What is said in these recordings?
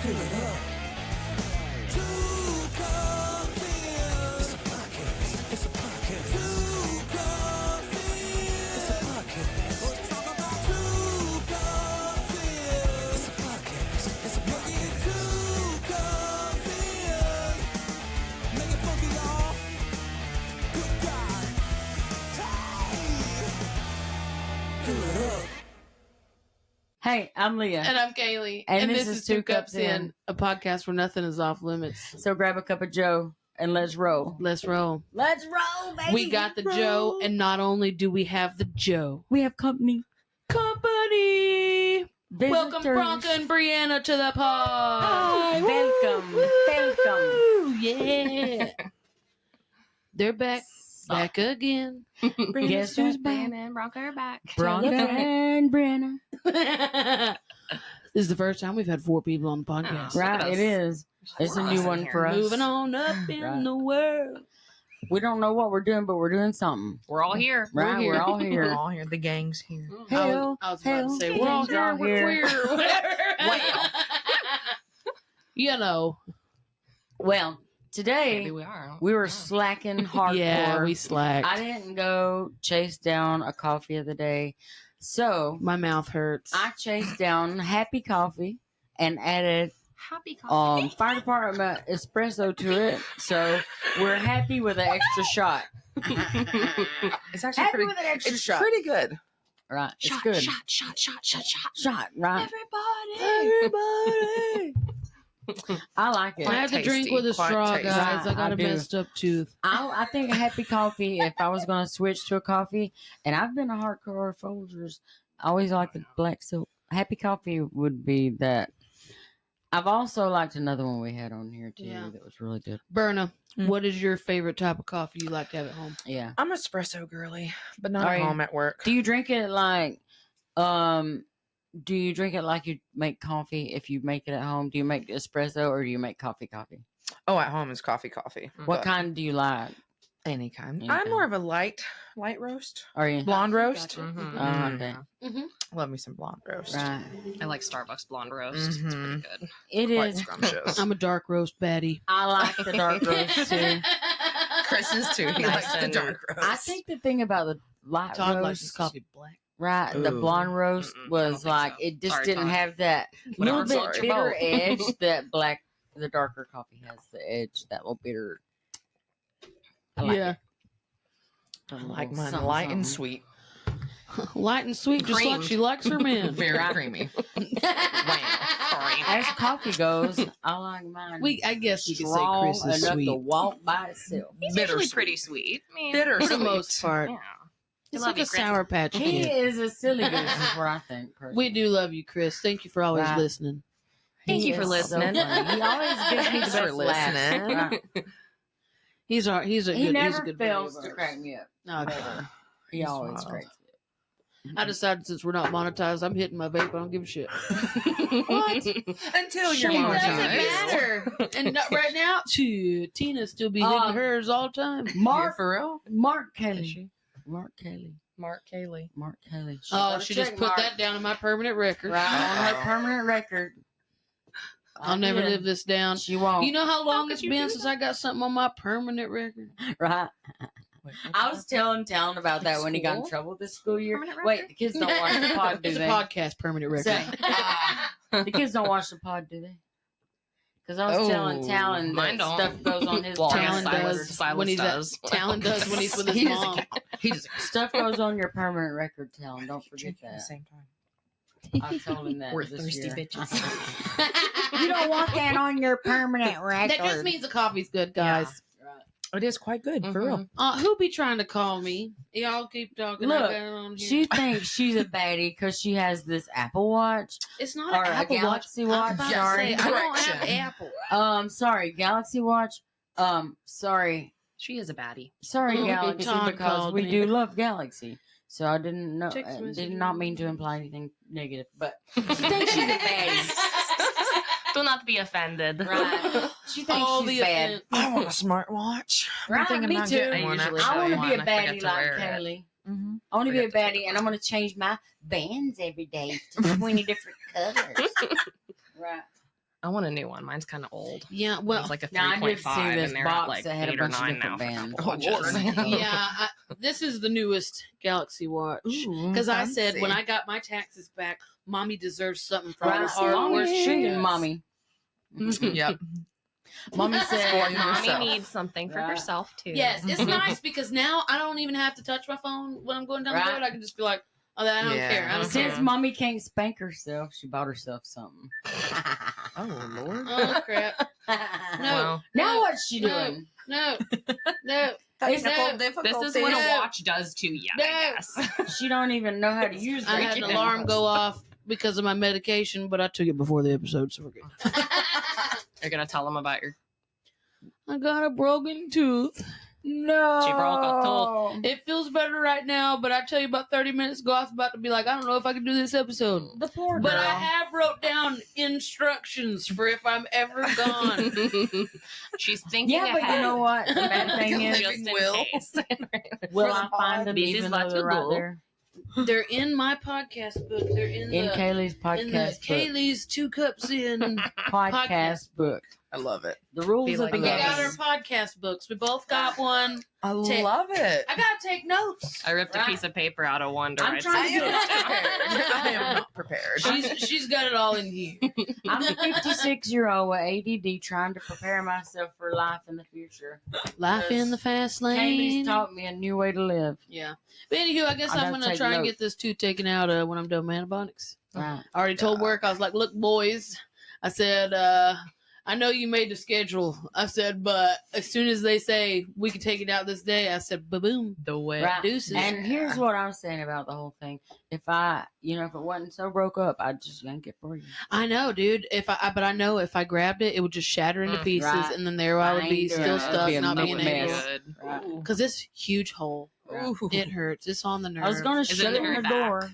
Fill it up. Two coffees. It's a podcast. It's a podcast. Two coffees. It's a podcast. Let's talk about two coffees. It's a podcast. It's a podcast. Two coffees. Make it funky, y'all. Good God. Hey. Fill it up. Hey, I'm Leah. And I'm Kaley. And this is Two Cups In, a podcast where nothing is off limits. So grab a cup of Joe and let's roll. Let's roll. Let's roll, baby. We got the Joe, and not only do we have the Joe, we have company. Company! Visitors. Welcome, Branka and BreAnna, to the pod. Hi. Welcome. Welcome. Yeah. They're back. Back again. Guess who's back? BreAnna and Branka are back. Branka and BreAnna. This is the first time we've had 4 people on the podcast. Right, it is. It's a new one for us. Moving on up in the world. We don't know what we're doing, but we're doing something. We're all here. Right, we're all here. We're all here. The gang's here. Hell, I was about to say, hell, we're all hell, here, we're here. queer, whatever. You know. Well, today Maybe we are. we were slacking hardcore. Yeah, we slacked. I didn't go chase down a coffee of the day. So My mouth hurts. I chased down Happy Coffee and added Happy coffee. fire department espresso to it. So we're happy with an extra shot. It's actually Happy pretty. with an extra It's shot. pretty good. Right. It's shot, good. shot. Right. Everybody. I like it. I had to drink tasty, with a quite straw, tasty. guys. I got I a do. messed up tooth. I think a Happy Coffee, if I was going to switch to a coffee, and I've been a hardcore Folgers, I always like the black silk. Happy Coffee would be that. I've also liked another one we had on here, too, Yeah. that was really good. BreAnna, what is your favorite type of coffee you like to have at home? Yeah. I'm espresso girly, but not Are at you? home at work. Do you drink it like, do you drink it like you make coffee if you make it at home? Do you make espresso or do you make coffee? Oh, at home is coffee. What But kind do you like? Any kind. Any I'm kind. more of a light roast. Are you? Blonde roast. Gotcha. Mhm. Okay. Love me some blonde roast. Right. I like Starbucks blonde roast. It's pretty good. It Quite is. scrumptious. I'm a dark roast baddie. I like the dark roast too. Chris is too. He Nice likes the and- dark roast. I think the thing about the light Todd roast, likes his coffee black. right? The Ooh. blonde roast I was don't think like so. it just Sorry, didn't Todd. have that Whatever little bit floats your bitter boat. edge that the darker coffee has. The edge, that little bitter. I like Yeah. it. A I little like mine something, light and something. sweet. Light and sweet, just like Creamed. she likes her men. Very creamy. Wow. As coffee goes, I like mine. I guess we could say strong Chris is enough to sweet. walk by itself. He's Bitter usually sweet. pretty sweet. I mean, Bitter For the sweet. most part. Yeah. It's I love like you, a Chris. Sour Patch He Kid. is a silly goose, is what I think. Personally. We do love you, Chris. Thank you for always Right. listening. Thank He you for is listening. So funny. He always gives me the Thanks best for listening. laughs. Right. He's a He good never good fails buddy to of crack ours. me up. Okay. He He's always wild. cracks me up. I decided since we're not monetized, I'm hitting my vape. I don't give a shit. What? Until you're It Shame. doesn't monetized. matter. And not right now, Tina still be hitting hers all the time. Mark, For real? Mark Is Kelly. she? Mark Kelly. Mark Kaley. Mark Kelly. Oh, she just put that down in my permanent record. right on her permanent record. I'll never Yeah. live this down. She won't. You know how long could it's you been do since I got something on my permanent record? right? Wait, I was telling Talon about that when he got in School? trouble this school year. Permanent Wait, record? the kids don't watch the pod, do It's a they? podcast permanent record. So- the kids don't watch the pod, do they? Because I was telling Talon Mine that don't. stuff goes on his Well, Talon permanent does record. when he's does. Talon does when he's with his He doesn't mom. He just Stuff goes on your permanent record, Talon. Don't forget drinking at the that. same time. I told him that. We're this thirsty year. bitches. You don't want that on your permanent record. That just means the coffee's good, guys. Right. It is quite good, for real. Who be trying to call me? Y'all keep talking. Look, I got it on here. She thinks she's a baddie because she has this Apple Watch. It's not or an a Apple Galaxy Watch. Watch. I Sorry. don't have Correction. Apple. Sorry, Galaxy Watch. Sorry, She is a baddie. Oh, Galaxy, Todd because called we me. do love Galaxy. So I didn't know. Text Did message. not mean to imply anything negative, but she thinks she's a baddie. Do not be offended. Right? She thinks All she's the bad. offense. I want a smartwatch. Right, I'm thinking me about too. getting I one. usually I want to be a I forget baddie to like wear it. Kelly. Mm-hmm. I want to be a Forget to baddie, and I'm going to change my bands every day to 20 different colors. Right. I want a new one. Mine's kind of old. Yeah, It well, was like a Now, I did 3.5, see this and they're box at like that had a 8 or bunch of 9 now different for a bands. couple watches. yeah, this is the newest Galaxy Watch. Because I said when I got my taxes back, Mommy deserves something for all the Right. hard Mommy work she treating does. mommy. Yep. Mommy said, Spoiling Mommy yourself. needs something for Right. herself too. Yes, it's nice because now I don't even have to touch my phone when I'm going down the Right. road. I can just be like, oh, I don't Yeah. care. I don't since care. mommy can't spank herself, she bought herself something. Oh Lord. Oh, crap. No. Wow. Now No, what's she no. doing? No. Technical No, difficulties. This is what a No. watch does to you, No. I guess. She don't even know how to use I it. had an alarm go off because of my medication, but I took it before the episode, so we're good. You're gonna tell them about your. I got a broken tooth. No. She broke a tooth. It feels better right now, but I tell you, about 30 minutes ago, I was about to be like, I don't know if I can do this episode. The poor girl. But I have wrote down instructions for if I'm ever gone. She's thinking Yeah, but ahead. you know what? The bad thing is, Just in Will. case. will For I the find them This even is though not they're too right cool. there? They're in my podcast book. They're in In the Kaley's in the podcast book. Kaylee's 2 Cups In. Podcast book. I love it. The rules Be of like the We got our game. podcast books. We both got one. I Take- love it. I gotta take notes. I ripped a piece of paper out of one to I'm write trying I to am something. not prepared. I am not prepared. She's got it all in here. I'm a 56-year-old with ADD trying to prepare myself for life in the future. Life in the fast Kaley's lane. taught me a new way to live. Yeah. But anywho, I guess I I'm gotta gonna take try and notes. get this tooth taken out when I'm done with antibiotics. Right. I already told work, I was like, look, boys, I said, I know you made the schedule. I said, but as soon as they say we can take it out this day, I said, ba-boom. The way. Right. Deuces. And here's what I'm saying about the whole thing. If if it wasn't so broke up, I'd just yank it for you. I know, dude. But I know if I grabbed it, it would just shatter into pieces, Right. and then there I would I be ain't doing still it. stuck, It'd be a not big being mess. able. Good. Right. Because this huge hole, Ooh. it hurts. It's on the nerve. I was going to Is it shut it in very the back? door.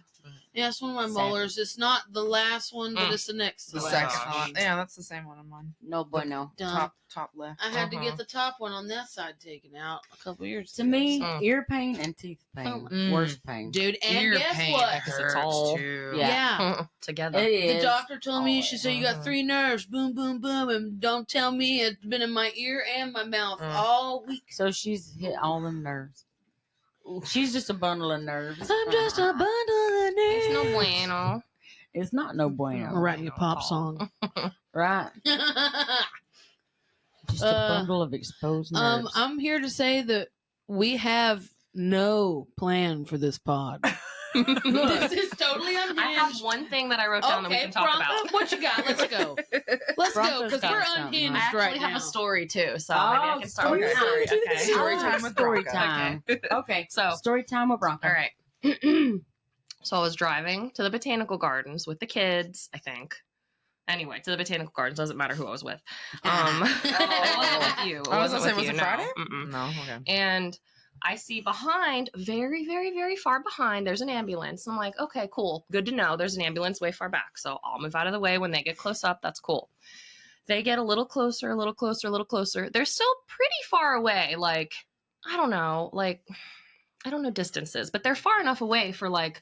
Yeah, it's one of my Sad. molars. It's not the last one, but it's the next. The to second last. gosh. one. Yeah, that's the same one on mine. No bueno. Done. Top left. I had to Uh-huh. get the top one on that side taken out a couple years To ago. me, Mm. ear pain and teeth pain. Worst pain. Dude, and Ear guess pain what? Because it's hurts all- too. Yeah. Together. It The is. doctor told me, Oh, she said, you got 3 nerves, boom, boom, boom, and don't tell me it's been in my ear and my mouth all week. So she's hit all them nerves. She's just a bundle of nerves. I'm just a bundle of nerves. It's no bueno. It's not no I'm bueno. writing a pop song. Right. Just a bundle of exposed nerves. I'm here to say that we have no plan for this pod. This is totally unhinged. I have one thing that I wrote down that we can talk Branka, about. what you got? Let's go. Let's go, Branka's because got we're something. unhinged I actually right have now. a story too, so maybe I can start with story a story. time. Okay. Story I time like with story Branka. time. Okay. So, Story time with Branka. all right. So I was driving to the botanical gardens with the kids, I think. Anyway, to the botanical gardens. Doesn't matter who I was with. It wasn't with you. It I was wasn't gonna say, with was you, it no. Friday? Mm-mm. No, okay. And I see behind, very, very, very far behind, there's an ambulance. And I'm like, okay, cool. Good to know. There's an ambulance way far back. So I'll move out of the way. When they get close up, that's cool. They get a little closer, a little closer, a little closer. They're still pretty far away. Like, I don't know distances, but they're far enough away for like,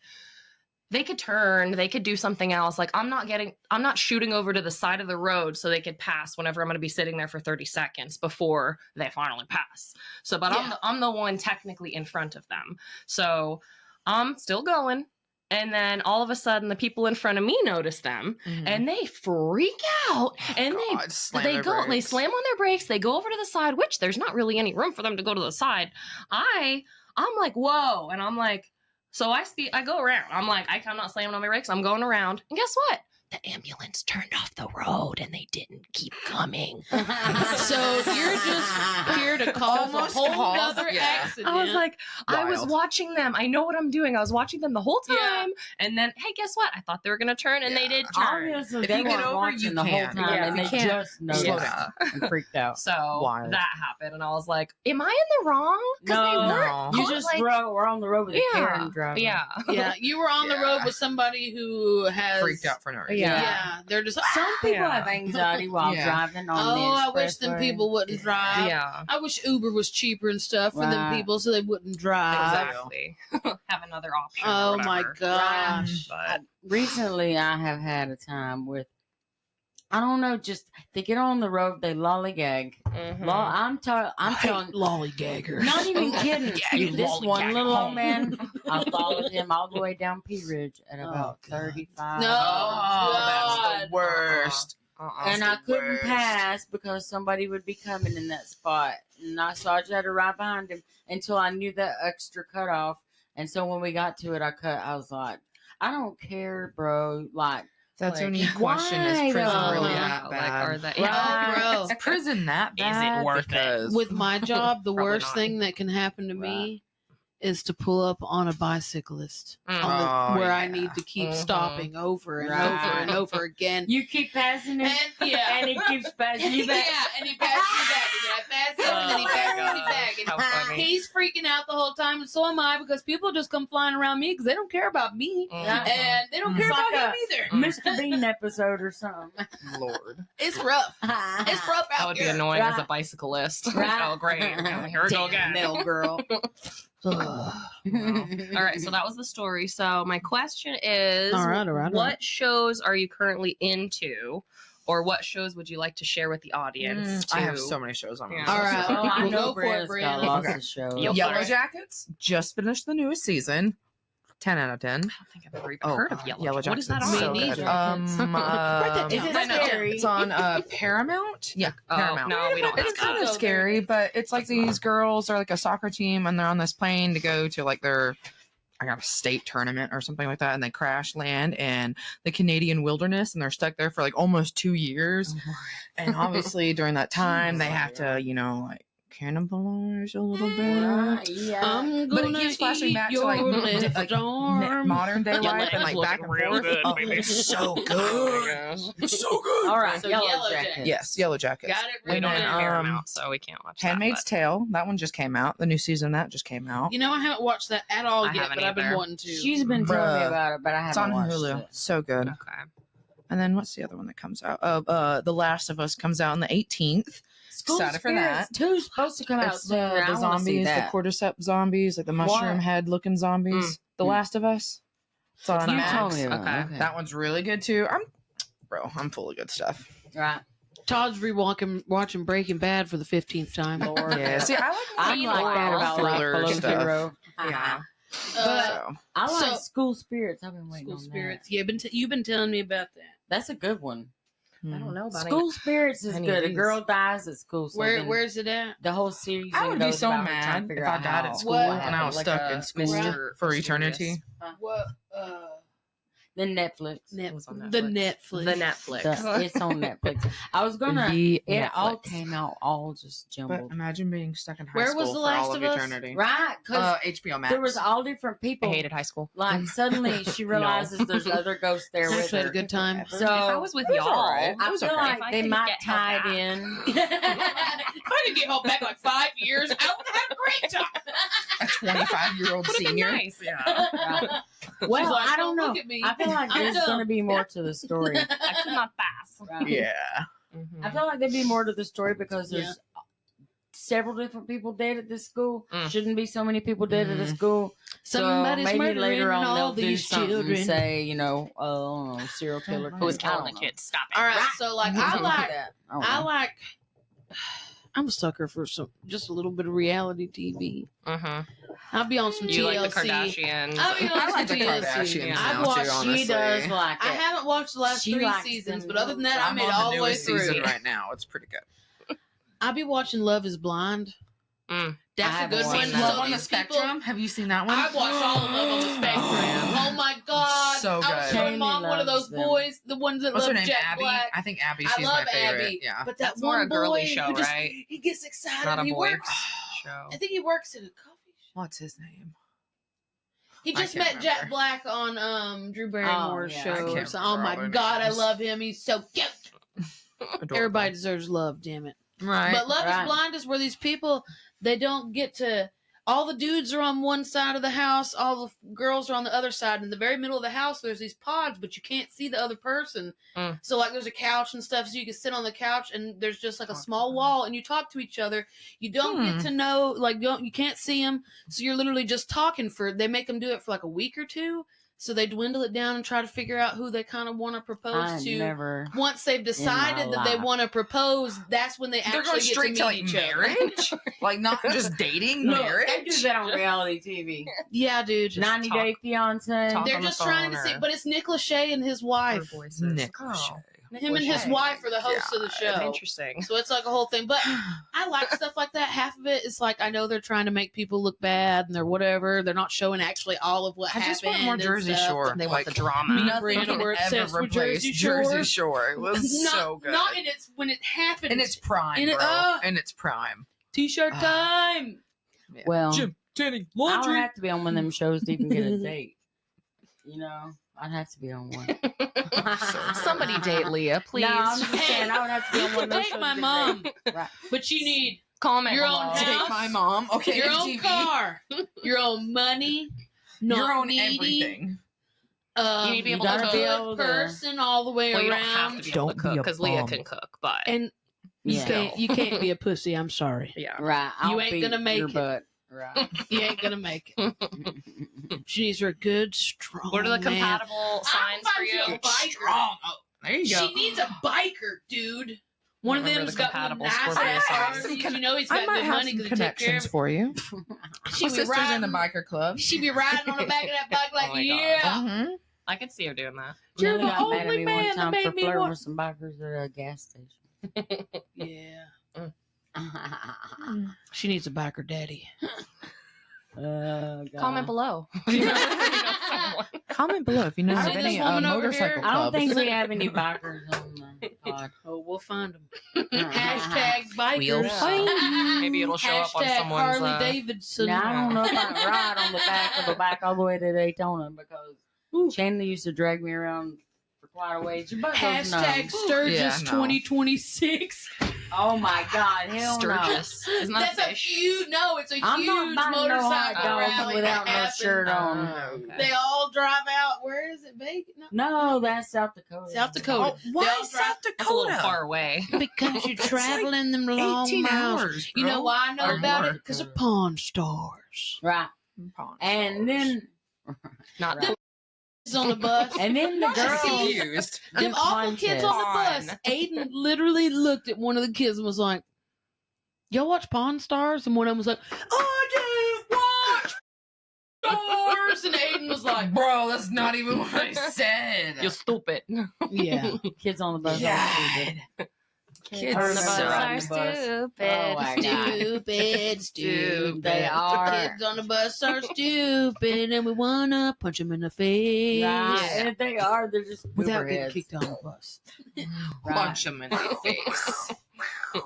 they could turn, they could do something else. Like I'm not shooting over to the side of the road so they could pass whenever I'm going to be sitting there for 30 seconds before they finally pass. So, but Yeah. I'm the one technically in front of them. So I'm still going. And then all of a sudden the people in front of me notice them and they freak out and God, slam they their go, they brakes. slam on their brakes. They go over to the side, which there's not really any room for them to go to the side. I'm like, whoa. And I'm like, so I go around. I'm like, I'm not slamming on my brakes. I'm going around. And guess what? The ambulance turned off the road and they didn't keep coming. So you're just here to cause Almost a whole caused- other yeah. accident. I was like, I was Wild. watching them. I know what I'm doing. I was watching them the whole Yeah. time. And then, hey, guess what? I thought they were going to turn and they did turn. Obviously, If they you get weren't over, watching you the whole can. time, Yeah, and you they can't. just noticed Slow Yeah. and freaked out. So Wild. that happened. And I was like, am I in the wrong? 'Cause they No. weren't You caught, just like, were on the road with a Karen driver. Yeah. yeah, you were on the Yeah. road with somebody who has Freaked out for no reason. Yeah. Yeah, they're just. Some people Yeah. have anxiety while Yeah. driving on the Oh, I wish them expressway. people wouldn't drive. Yeah. I wish Uber was cheaper and stuff for them Right. people so they wouldn't drive. Exactly. Have another option. or Oh my whatever. gosh. But Recently, I have had a time with I don't know, just they get on the road, they lollygag. Mhm. I'm telling, lollygaggers. not even kidding. You This one lollygag little at old man, I followed him all the way down Pea Ridge at about God. 35. No. Oh, that's God. the worst. And I the couldn't worst. pass because somebody would be coming in that spot. And so I just had to ride behind him until I knew that extra cutoff. And so when we got to it, I was like, I don't care, bro. Like, That's like, when you question, is why prison though? really Yeah, that like, bad? are they? Right. Bro. Is prison that Is it bad? worth it? Because With my job, the Probably worst not. thing that can happen to me is to pull up on a bicyclist Mm. on Oh, where I yeah. need to keep Mhm. stopping over and Right. over and over again. You keep passing him, And yeah. and he keeps passing you back. Yeah, and he passes me back, and then I pass him, and then he passes me back. And How funny. he's freaking out the whole time, and so am I, because people just come flying around me because they don't care about me, Mhm. and they don't Mhm. care It's about like him a either. Mr. Bean episode or something. Lord. It's rough. It's rough That out would be here. annoying as a Right. bicyclist. Right. Oh, great. Here we go again. Mail girl. All right, so that was the story. So my question is, All right. what shows are you currently into, or what shows would you like to share with the audience? I have to- so many shows on my Yeah. list. All right. Oh, I We'll know go for it, Brianna's got Brianna. lots Okay. of shows. Yep. Yellow Alright. Jackets just finished the newest season. 10 out of 10. I don't think I've ever even heard of Yellow Jackets. What is that Jackets. on? So Me good. neither. Is Is it I know. scary? It's on Paramount. Yeah, Oh, Paramount. no, we don't have It's kind that. of scary, but it's like these girls are like a soccer team, and they're on this plane to go to like their, I got a state tournament or something like that, and they crash land in the Canadian wilderness, and they're stuck there for like almost 2 years. And obviously during that time, they have to, like cannibalize a little bit. Right, yeah. I'm But it gonna keeps flashing eat back to your like, left arm. modern day Your life and legs like back look and real forth. good, Oh, baby. it's so Oh good. my gosh. It's so good. All right, So Yellow, Yellow Jackets. Jackets. Yes, Yellow Jackets. Got it We written don't And have then, Paramount, so we can't watch Handmaid's that. Tale. That one just came out. The new season of that just came out. You know, I haven't watched that at all I yet, haven't but I've been either. wanting to. She's been telling me Bruh. about it, but I It's haven't on watched Hulu. it. So good. But okay. And then what's the other one that comes out? The Last of Us comes out on the 18th. School Excited for Spirits that. 2's supposed to come out It's soon. I the wanna see zombies, the that. cordyceps zombies, like the mushroom What? head looking zombies. The Mm. Last of Us. It's on You Max. told me about Okay. it. Okay. That one's really good too. I'm full of good stuff. Right. Todd's watching Breaking Bad for the 15th time. Lord. Yeah. See, I like I'm like that about like thriller Below stuff. Zero. Yeah. So I like So- School Spirits. I've been waiting School on Spirits. Yeah, you've been telling me about that. that. That's a good one. I don't know about School Spirits is any good. of A these. girl dies at school. So then Where's it at? the whole series? I would be goes so about her trying mad to figure if I out died how- at school What and I happened. was Like stuck a in school Mr. for Mysterious. eternity. What? Then Netflix. was on The Netflix. Netflix. The Netflix. It's on Netflix. I was gonna. The It all Netflix. came out all just But jumbled. imagine being stuck in high Where school was The for Last all of of Us? eternity. Right? Because HBO Max. there was all different I people. hated high school. Like suddenly she realizes there's other ghosts there with Actually had her. a good time. So if I was with It was y'all, alright. I It was feel okay. like If I they could might get tie held it in. If I could get home back like 5 years, I would have a great time. A 25-year-old would have been senior. nice. Yeah. Right. She's Well, like, I don't "Don't know. look at me. I feel like I'm there's dumb." going to be more to the story. I could not pass. Right? Yeah. I feel like there'd be more to the story because there's Yeah. several different people dead at this school. Mm. Shouldn't be so many people dead at a school. Somebody's so maybe murdering later on all they'll do these something children. and say, I don't know, serial killer. Who Who was I don't killing the know. kids? Stop it. All right, so like I Something like that. don't I know. like I'm a sucker for just a little bit of reality TV. Mm-hmm. I'll be on some You TLC. like the Kardashians? I'll be on I like some the TLC. Kardashians Yeah. I've now, watched. too, honestly. She does like it. I haven't watched the last She 3 likes seasons, them but other than that, I I'm made it on all the the way newest through. season right now. It's pretty good. I'll be watching Love Is Blind. Mm. That's I a haven't good watched one. that. Love So on the these people, Spectrum. Have you seen that one? I watched all of Love on the Spectrum. Oh, Oh my god! So I was good. showing Jamie mom one of those loves them. boys, the ones that What's her love name? Jack Abby? Black. I think Abby. I She's love my favorite. Abby. Yeah. But that That's more one a girly boy show, who just, right? he gets excited. Not a he boy works. show. I think he works at a coffee shop. What's his name? He I just can't met Jack remember. Black on Drew Barrymore's yeah. I show. can't So, remember oh all my their god, I names. love him. He's so cute. Adorable. Everybody deserves love, damn it. Right. But Love Right. is Blind is where these people, they don't get to. All the dudes are on one side of the house, all the girls are on the other side. In the very middle of the house, there's these pods, but you can't see the other person. Mm. So, like, there's a couch and stuff, so you can sit on the couch, and there's just like a small wall, and you talk to each other. You don't get to know, like, you can't see them, so you're literally just talking for. They make them do it for like a week or two. So they dwindle it down and try to figure out who they kind of want to propose I to. never. Once they've decided that they life. want to propose, that's when they They're actually going get straight to to meet like each other. marriage, like not just dating. No, They do marriage. that on reality TV. Yeah, dude. Just 90 Day Fiance. talk They're on the just trying to phone see, or- but it's Nick Lachey and his wife. Nick Oh. Lachey. Him and his Lachey. wife are the hosts of the show. Interesting. So it's like a whole thing. But I like stuff like that. Half of it is like I know they're trying to make people look bad and they're whatever. They're not showing actually all of what I happened. just want more and Jersey stuff. Shore. They want Like, the drama. Me- Nothing BreAnna can were ever obsessed with replace Jersey Shore. Jersey Shore. It was Not, so good. Not in its when it happened. in its prime, in it- bro. In its prime. T-shirt time. Well, Jenny, I don't have to be on one of them shows to even get a date. You know, I'd have to be on one. Somebody date Leah, please. No, I'm just saying I would have to be on one of those Take shows my to get a mom. date. Right. But you need Comment Your below. own Take house. my mom. Okay, your own TV. car, your own money, not Your own needy, everything. You need to be You able to gotta cook. be good able to- person all the way Well, you around. don't have to be able to Don't be cook a because Leah bum. can cook, but And you Yeah. can't be a pussy. I'm sorry. yeah. Right. I'll You ain't beat gonna make your it. butt. Right. You ain't gonna make it. She needs her good, strong. What are the man. compatible signs for find you? you a biker. Strong. Oh, there you go. She needs a biker, dude. One of Remember them's the got one compatible nice Scorpio ass signs. cars. You know he's got I might good have money some because he took care connections of for you. She My be sister's in the riding. biker club. She be riding on the back of that bike like, Oh my God. yeah. Mm-hmm. I could see her doing that. You're Nelly the got mad at only me man one that time made for me flirting want- with some bikers at a gas station. Yeah. She needs a biker daddy. God. Comment below. Comment below if you know See of this any woman over motorcycle here? clubs. I don't think we have any bikers on the pod. Oh, we'll find them. Hashtag bikers. We'll find Maybe it'll show up on Hashtag someone's. Harley Davidson. Now, I don't know if I can ride on the back of a bike all the way to Daytona because Chandler used to drag me around for quite a ways. Your butt goes Hashtag numb. Sturgis Yeah, no. 2026. Oh my God, hell Sturgis. Isn't that That's a a fish? huge. No, it's a no! I'm huge not buying no hot motorcycle dogs rally without that no happens. shirt on. Okay. They all drive out. Where is it? Bacon? No. No, that's South Dakota. South Dakota. Oh, why They all South That's a little Dakota? far away. Because you're That's traveling them long 18 miles. hours, You know bro. why I know Or about more. it? Because of Pawn Stars. Right, Pawn and stars. then Not Right. Is on the bus. and then the I'm girl. confused. Them do awful kids on the bus. Pawn. Aiden literally looked at one of the kids and was like, "Y'all watch Pawn Stars?" And one of them was like, "I do watch Stars." And Aiden was like, Bro, that's not even what I said. You're stupid. "Yeah." Kids on the bus. God. Kids Kids on the so bus on are the stupid. stupid. Oh my God. Stupid, stupid. They are. The kids on the bus are stupid, and we wanna punch them in the face Right. Yeah. And they are. They're just without getting gooberheads. kicked on the bus. Right. Punch them in the face.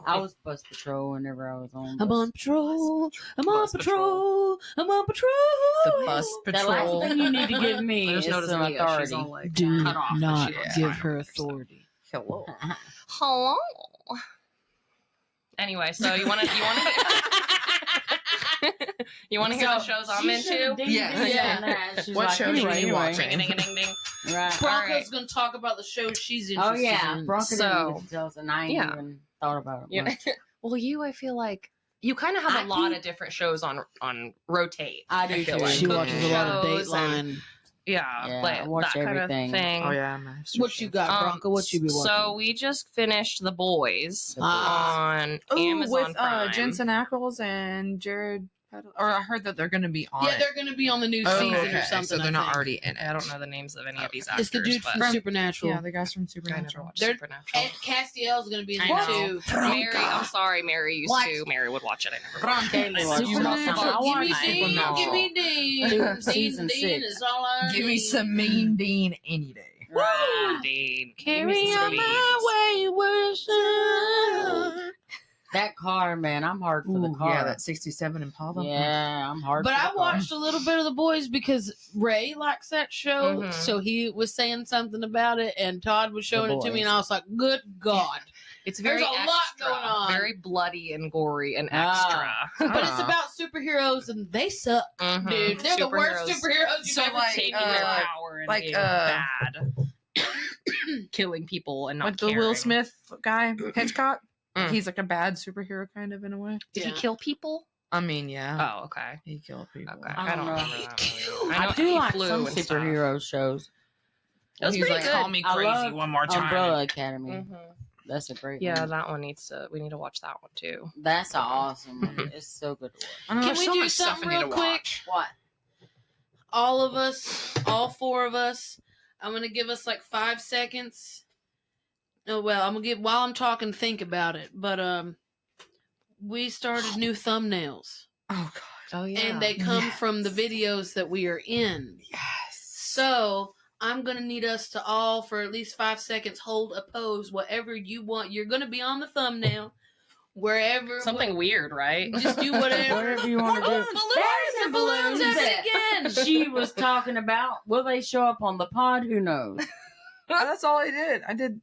I was bus patrol whenever I was on. I'm bus. on patrol. I'm on Bus patrol. I'm on patrol. The bus The last patrol. thing you need to give me There's is no some Leah. She's authority. all like Do cut off. not She looks give fine her with stuff. authority. Hello. Hello. Anyway, so you want to you want to hear the shows I'm She should've into? dinged Yes. me Yeah. on that. She's What like, shows are anyway, you anyway. watching? Ding, ding, ding, ding. Right. Bronco's Alright. going to talk about the show she's Oh interested yeah, in. Bronco So- didn't get to tell us, and I ain't Yeah. even thought about it. You know, much. well, I feel like you kind of have I a lot keep- of different shows on rotate. I do feel too. like She cooking watches a lot of shows and- Dateline. Yeah, Yeah, like I watch that kind everything. of thing. Oh yeah, Master What you got, Bronco? What you be watching? So we just finished The Boys The on Amazon with Prime. Jensen Ackles and Jared. Or I heard that they're going to be on Yeah, it. they're going to be on the new Oh, season okay. or something. So they're I not think. already in it. I don't know the names of any of these actors. It's the dude but from Supernatural. Yeah, the guys from I never Supernatural. watched They're- Supernatural. And Castiel's going to be in I there know. too. Mary, I'm sorry, Mary used What? to. Mary would watch it. I never watched Bronco it. watched Supernatural. I Give me watched Dean. Supernatural. Give me Dean. Season Dean 6. is all I Give me need. some Mean Dean any day. Right. Dean. Carry Give me some on beans. my wayward son. That car, man, I'm hard for the Ooh, car. yeah, that 67 Impala. Yeah, I'm hard. But for I the car. watched a little bit of The Boys because Ray likes that show, Mhm. so he was saying something about it, and Todd was showing it to me, Boys. and I was like, "Good God!" It's very There's a lot extra, going on. very bloody and gory and Ah. extra. But it's about superheroes, and they suck, Mhm. dude. They're the worst superheroes you've So, ever like, seen. Taking their power and like, being bad, killing people and not Like the caring. Will Smith guy, Hitchcock. Mm. He's like a bad superhero, kind of, in a way. Did he Yeah. kill people? I mean, yeah. Oh, okay. He killed people. Okay. I don't know. remember that movie. I know do he like flew some and stuff. superhero shows. It was He's pretty like, good. call me I crazy love one more time. Umbrella Academy. Mhm. That's a great Yeah, one. that one we need to watch that one too. That's an awesome one. Mhm. It's so good to watch. I know, Can there's we so do much stuff something I need real to quick? watch. What? All of us, all 4 of us. I'm gonna give us like 5 seconds. Oh well, I'm gonna give while I'm talking. Think about it. But we started new thumbnails, Oh, God. Oh yeah. and they come from the videos that we are in. Yes. So I'm gonna need us to all, for at least 5 seconds, hold a pose, whatever you want. You're gonna be on the thumbnail, wherever. Something weird, right? Just do whatever. Whatever you want to do. There's the balloons at it again. She was talking about. Will they show up on the pod? Who knows? That's all I did. I did.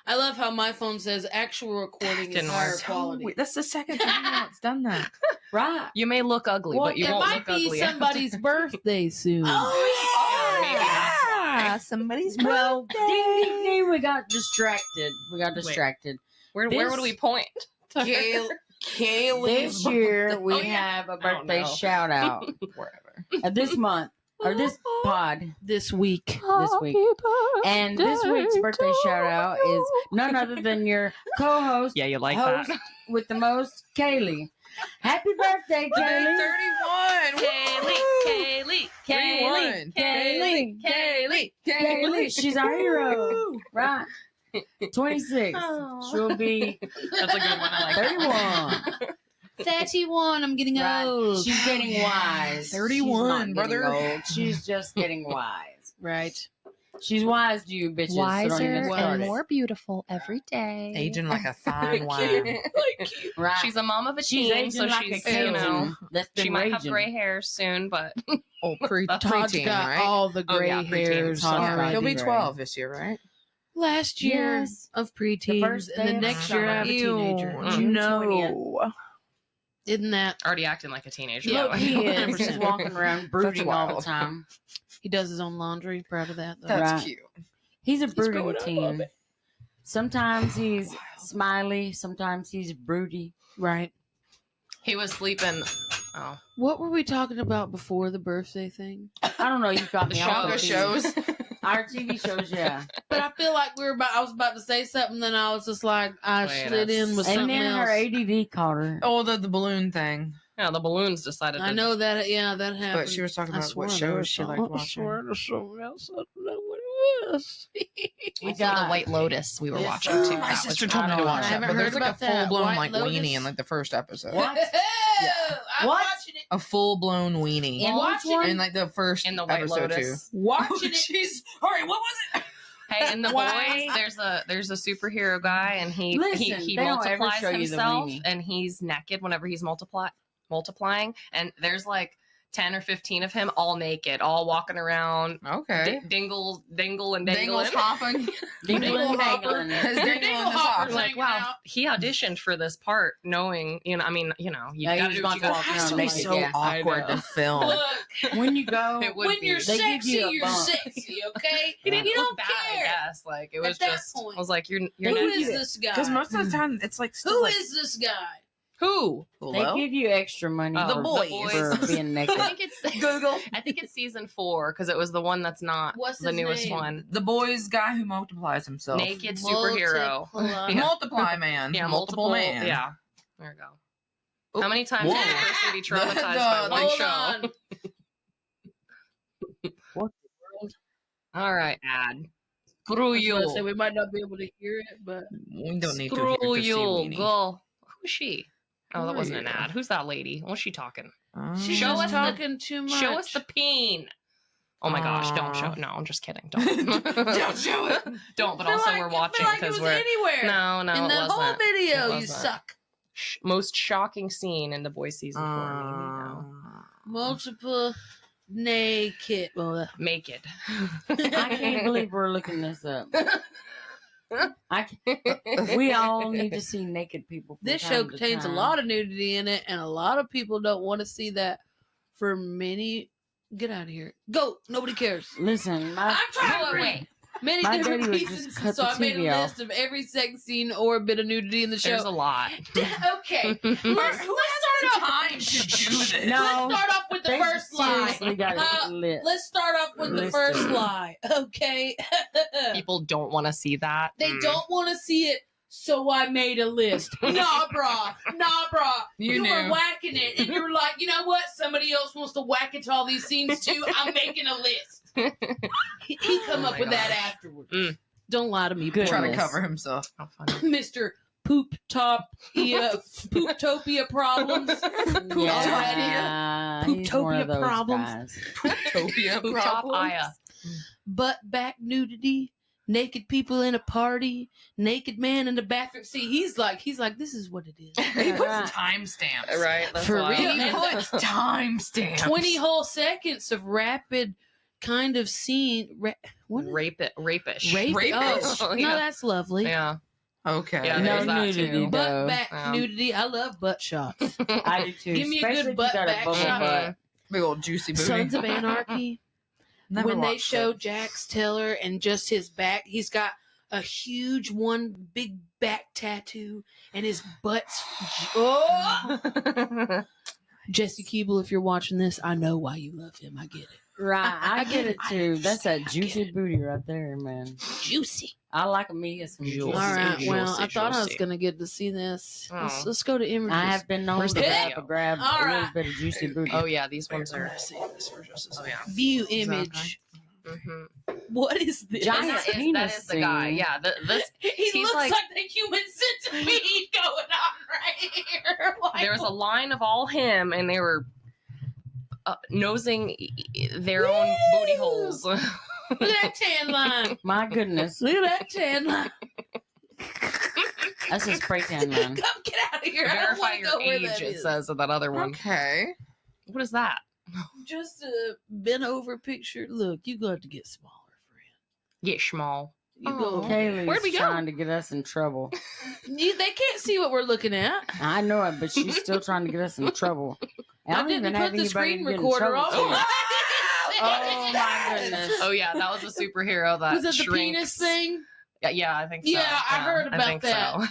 I love how my phone says actual recording is Didn't higher work. quality. That's the second time now it's done that. Right. You may look ugly, Well, but you It won't might look be ugly. somebody's birthday soon. Oh, maybe that's why. Somebody's Well, birthday. ding, ding, ding. We got distracted. Where This- would we point? Kaylee's This year we Oh, yeah. have a I don't birthday know. shout out. wherever. This month or this pod This week. this week. And this week's birthday shout out is none other than your co-host, Yeah, you like host that. with the most, Kaley. Happy birthday, Kaley. 31. Kaylee, Kaylee, Kaylee, Kaylee, Kaylee. She's our hero. Right. 26. Oh. She'll be That's a good one. I like 31. 31. I'm getting Right. old. She's getting wise. 31, She's not brother. getting old. She's just getting wise. Right. She's wise to you, bitches. so don't even start it. beautiful every day. Aging like a fine wine. Right. She's a mom of a She's teen, aging so like she's, a Cajun. you know, That's been she might have raging. gray hair soon, but Oh, That's Todd's preteen, got right? all the Oh, gray yeah, preteen. hairs Todd's got already. He'll be Gray. 12 this year, right? Last year Yes. of The preteens, first and day the of next year I have a Ew. teenager. June No. 20th. Isn't that? already acting like a teenager. Look, though. he is. He's walking around brooding all the wild. time. He does his own laundry. Proud of that, though. That's Right. cute. He's a brooding growing up, love teen. it. Sometimes he's smiley. Sometimes he's broody. Right. He was sleeping. Oh, What were we talking about before the birthday thing? I don't know. You got me off Manga of shows. Our TV shows, yeah. But I feel like I was about to say something, then I was just like, I Wait, slid in with And something then else. her ADD caught her. Oh, the balloon thing. yeah, the balloons decided. I to... know that, yeah, that happened. But she was talking I about what swear there shows was she liked something. I watching. swear there's something else. I don't know what it was. We Also, got the White Lotus we were Yes, watching sir. too. My That sister was told me I to don't watch know. I that, haven't but there's heard like a about that. full blown White like Lotus? weenie in like the first episode. What? I'm What? watching it. A full blown weenie. In Watch which one? In like the first in the White episode Lotus. Watching it. Jeez. All right, what was it? Hey, in the Why? boys, there's a superhero guy, and he Listen, he they don't ever multiplies show you the himself, weenie. and he's naked whenever he's multiplying, and there's like 10 or 15 of him all naked, all walking around, Okay. dingle and dangling. Dingle's hopping. Dingle and dangling. His dingle in his Hopper's hopper. like, Like, wow, he auditioned for this part, knowing, you you Yeah, gotta he's do going what you to gotta walk do. It has around to be naked, so yeah. awkward I know. to film. Look, When you go, It would when be. you're They give sexy, you a you're bump. sexy, okay? He didn't You look don't bad, care. I guess. Like it At was that just, point. I was like, you're They Who give naked. is you- this guy? Because most of the time it's like still Who like, is this guy? Who? they give you extra money Oh, for, the boys. for being naked. I think it's Google. I think it's season 4 because it was the one that's not What's the his newest name? one. The boy's guy who multiplies himself. Naked superhero. Multiply. Yeah. Multiply man. Yeah, multiple man. Yeah, there you go. Oh, How many times whoa. can a person be The- traumatized the- by one Hold show? on. All right, ad. Screw I was gonna you. say we might not be able to hear it, but We don't need to Screw hear to see you. weenie. Go. Who's she? Oh, Who that are wasn't an you? ad. Who's that lady? What's she talking? she's Show just us the- talking too much. Show us the peen. Oh my gosh! Don't show. No, I'm just kidding. Don't. Don't show it. Don't. But I feel also like- we're I feel watching like it because was we're anywhere. no, in it the wasn't. whole video, It you wasn't. suck. Most shocking scene in the boys season 4. Uh, Multiple naked. Well, Naked. I can't believe we're looking this up. We all need to see naked people. From this time show to contains a time. lot of nudity in it, and a lot of people don't want to see that. For many, get out of here. Go. Nobody cares. Listen, my I'm trying to Wait, read. wait. Many My different daddy would just reasons. cut So the I made a TV off. list of every sex scene or a bit of nudity in the There's a show. lot. Okay. Who has the time to do this? No. Let's start off with the They first lie. seriously got it lit. Let's start off with the Listen. first lie. Okay. People don't want to see that. They don't want to see it, so I made a list. Nah, brah. You were knew. whacking it, and you're like, you know what? Somebody else wants to whack into all these scenes too. I'm making a list. He come Oh up my with that gosh. afterwards. Mm. Don't lie to me, Good. Trying to Goodness. cover himself. How funny. Mr. Pooptopia problems. Yeah, he's one Pooptopia of those problems. guys. Utopia Poop top Aya. Butt back nudity, naked people in a party, naked man in the bathroom. See, he's like, this is what it is. He puts Right. timestamps. Right? That's For wild. real? He puts timestamps. 20 whole seconds of rapid kind of scene. What is Rapish. Rape? Rapish? Oh, Yeah. no, that's lovely. Yeah. Okay. Yeah, No there's that nudity, too. though. Butt back Yeah. nudity. I love butt shots. I do too. Give me a good especially if butt you got a back bubble shot. butt. Big old juicy booty. Sons of Anarchy. Never when they watched show it. Jax Teller and just his back, he's got a huge one big back tattoo and his butt's. Oh! Jesse Keeble, if you're watching this, I know why you love him. I get it. Right, I get it I too. That's that understand. I juicy get it. booty right there, man. Juicy. I like me some juicy. All right. Juicy, Well, I thought I was juicy. going to get to see this. Oh. Let's go to images. I have been known Where's to the grab video? a All little right. bit of juicy booty. Oh yeah, these ones are. this for just a Oh second. yeah. View Is that image. Mhm. What is this? Giant That is penis the guy. scene. Yeah. This. He He's looks like, like- the human centipede going on right here. Like, There was a line of all him, and they were nosing their own booty holes. look at that tan line. My goodness. Look at that tan line. That's a spray tan line. Come get out of here. I don't Verify want to your go where age. that It is. says in that other one. Okay. What is that? Just a bent over picture. Look, you got to get smaller, friend. Yeah, small. You Oh. go. Kaylee's Where'd we go? trying to get us in trouble. They can't see what we're looking at. I know it, but she's still trying to get us in trouble. And I don't didn't even put have the anybody screen to get in recorder trouble off. to. Oh my goodness. Oh yeah, that was a superhero that Was it the shrinks. penis thing? Yeah, I think so. Yeah, I heard about think that. So.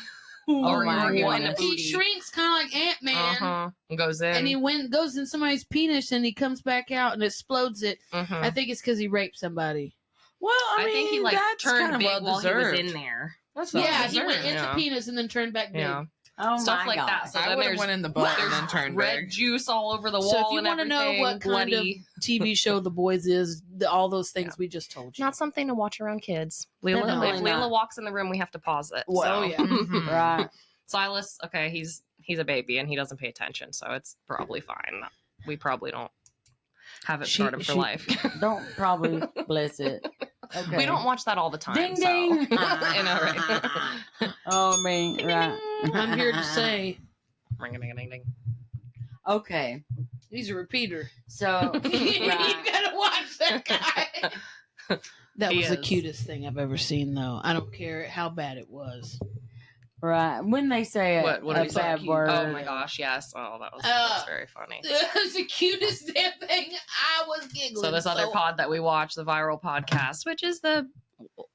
Oh Or my you're in goodness. the He booty. shrinks kind of like Ant-Man. Uh-huh. Goes in. And he goes in somebody's penis and he comes back out and explodes it. Mhm. I think it's because he raped somebody. Well, I think he mean, like that's turned kind of big well while he was deserved. in there. That's Yeah, well he went deserved. into Yeah. penis and then turned back big. Yeah. Oh Stuff my like God. that. So I then would have there's went in the butt and then turned red big. juice all over the wall. So if you and want to know everything, what kind bloody. of TV show The Boys is, all those things we just told you. Not something to watch around kids. Layla, Definitely if Layla not. walks in the room, we have to pause it. Well, so. yeah. Mhm. Right. Silas, okay, he's a baby and he doesn't pay attention, so it's probably fine. We probably don't have it start him for life. Don't probably bless it. Okay. We don't watch that all the time. Ding so. ding. I know, right? Oh man, right. I'm here to say Ring a ding ding ding. Okay. he's a repeater. So You right. gotta watch that guy. That He was the is. cutest thing I've ever seen, though. I don't care how bad it was. Right. When they say What a did he say? bad word. Oh my gosh, yes. Oh, that's very funny. It was the cutest damn thing. I was giggling. So this other pod that we watch, the viral podcast, which is